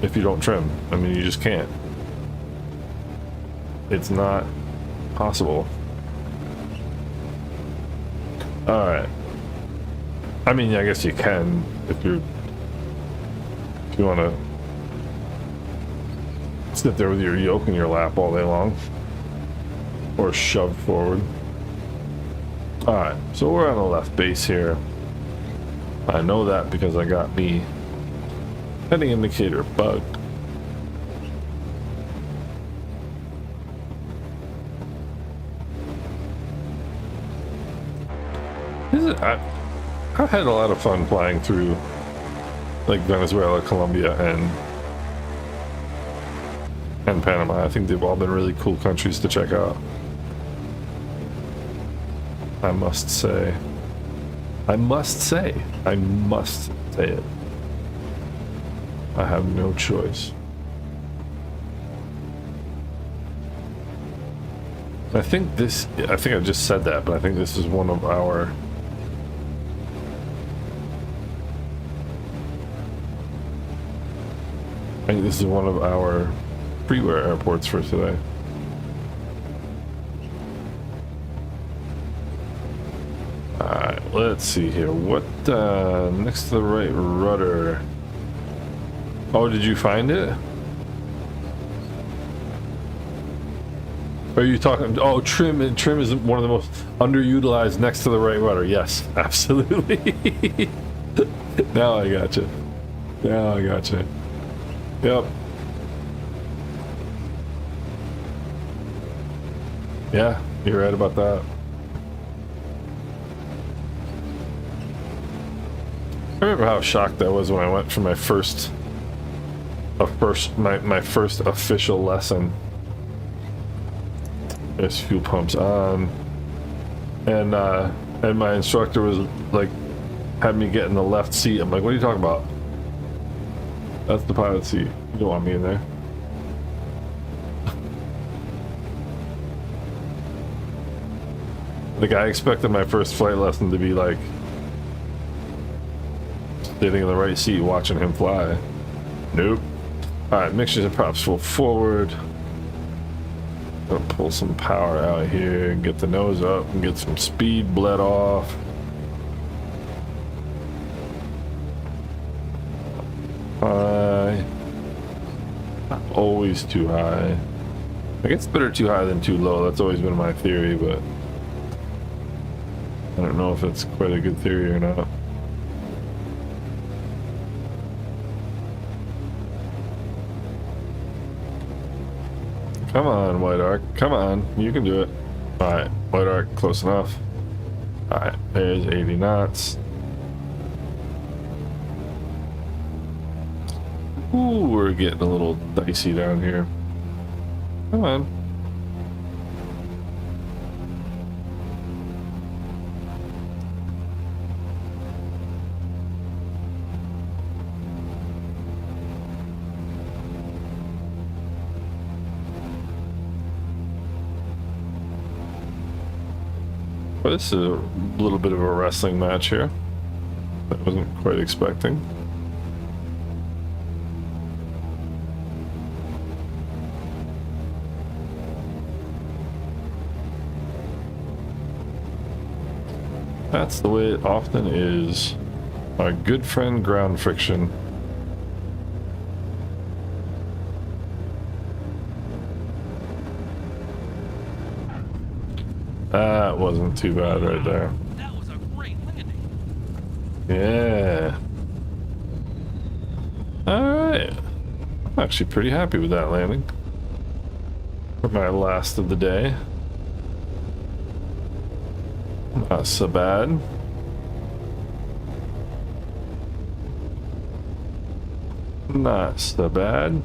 if you don't trim. I mean, you just can't. It's not possible. All right. I mean, I guess you can if you want to sit there with your yoke in your lap all day long, or shove forward. All right, so we're on the left base here. I know that because I got the heading indicator bugged. I've had a lot of fun flying through like Venezuela, Colombia, and Panama. I think they've all been really cool countries to check out. I must say it. I have no choice. I think I just said that, but I think this is one of our freeware airports for today. Alright, let's see here. What, next to the right rudder? Oh, did you find it? Are you talking, oh, trim is one of the most underutilized next to the right rudder. Yes, absolutely. Now I gotcha. Yep. Yeah, you're right about that. I remember how shocked I was when I went for my first official lesson. There's fuel pumps on, and my instructor was like, had me get in the left seat. I'm like, what are you talking about? That's the pilot seat. You don't want me in there. Like, I expected my first flight lesson to be like sitting in the right seat watching him fly. Nope. Alright, mixtures and props full forward. Gonna pull some power out here and get the nose up and get some speed bled off. High. Not always too high. I guess it's better too high than too low. That's always been my theory, but I don't know if it's quite a good theory or not. Come on, White Arc. Come on. You can do it. Alright, White Arc, close enough. Alright, there's 80 knots. Ooh, we're getting a little dicey down here. Come on. Well, this is a little bit of a wrestling match here. I wasn't quite expecting. That's the way it often is. Our good friend ground friction. That wasn't too bad right there. That was a great landing. Yeah. Alright. I'm actually pretty happy with that landing. For my last of the day. Not so bad. Not so bad.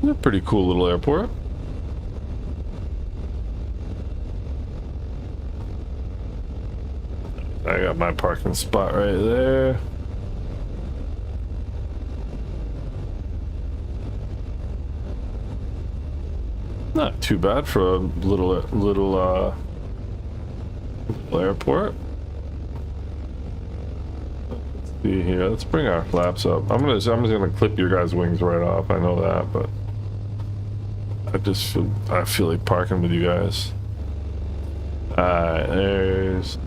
It's a pretty cool little airport. I got my parking spot right there. Not too bad for a little airport. Let's see here. Let's bring our flaps up. I'm just gonna clip your guys' wings right off. I know that, but I feel like parking with you guys. Alright, there's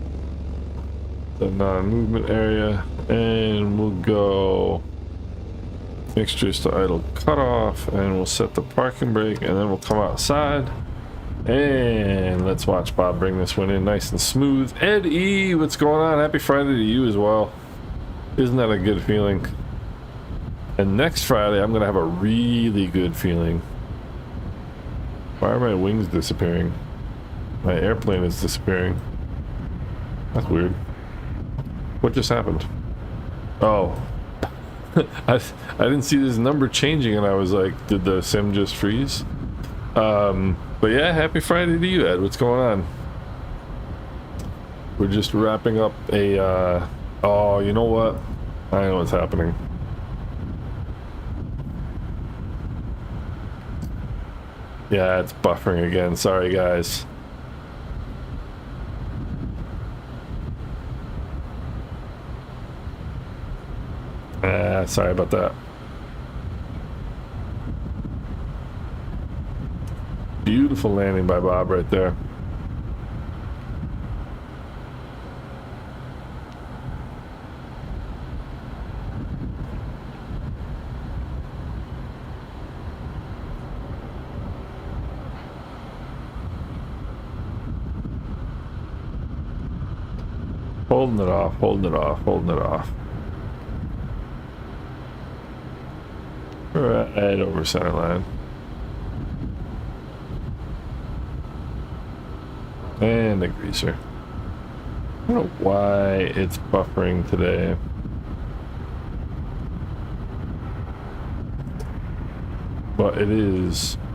the non-movement area, and we'll go mixtures to idle cutoff, and we'll set the parking brake, and then we'll come outside, and let's watch Bob bring this one in nice and smooth. Ed E, what's going on? Happy Friday to you as well. Isn't that a good feeling? And next Friday, I'm gonna have a really good feeling. Why are my wings disappearing? My airplane is disappearing. That's weird. What just happened? Oh. I didn't see this number changing, and I was like, did the sim just freeze? But yeah, happy Friday to you, Ed. What's going on? We're just wrapping up a, oh, you know what? I know what's happening. Yeah, it's buffering again. Sorry, guys. Sorry about that. Beautiful landing by Bob right there. Holding it off, holding it off, holding it off. Right over center line. And the greaser. don't know why it's buffering today. But it is.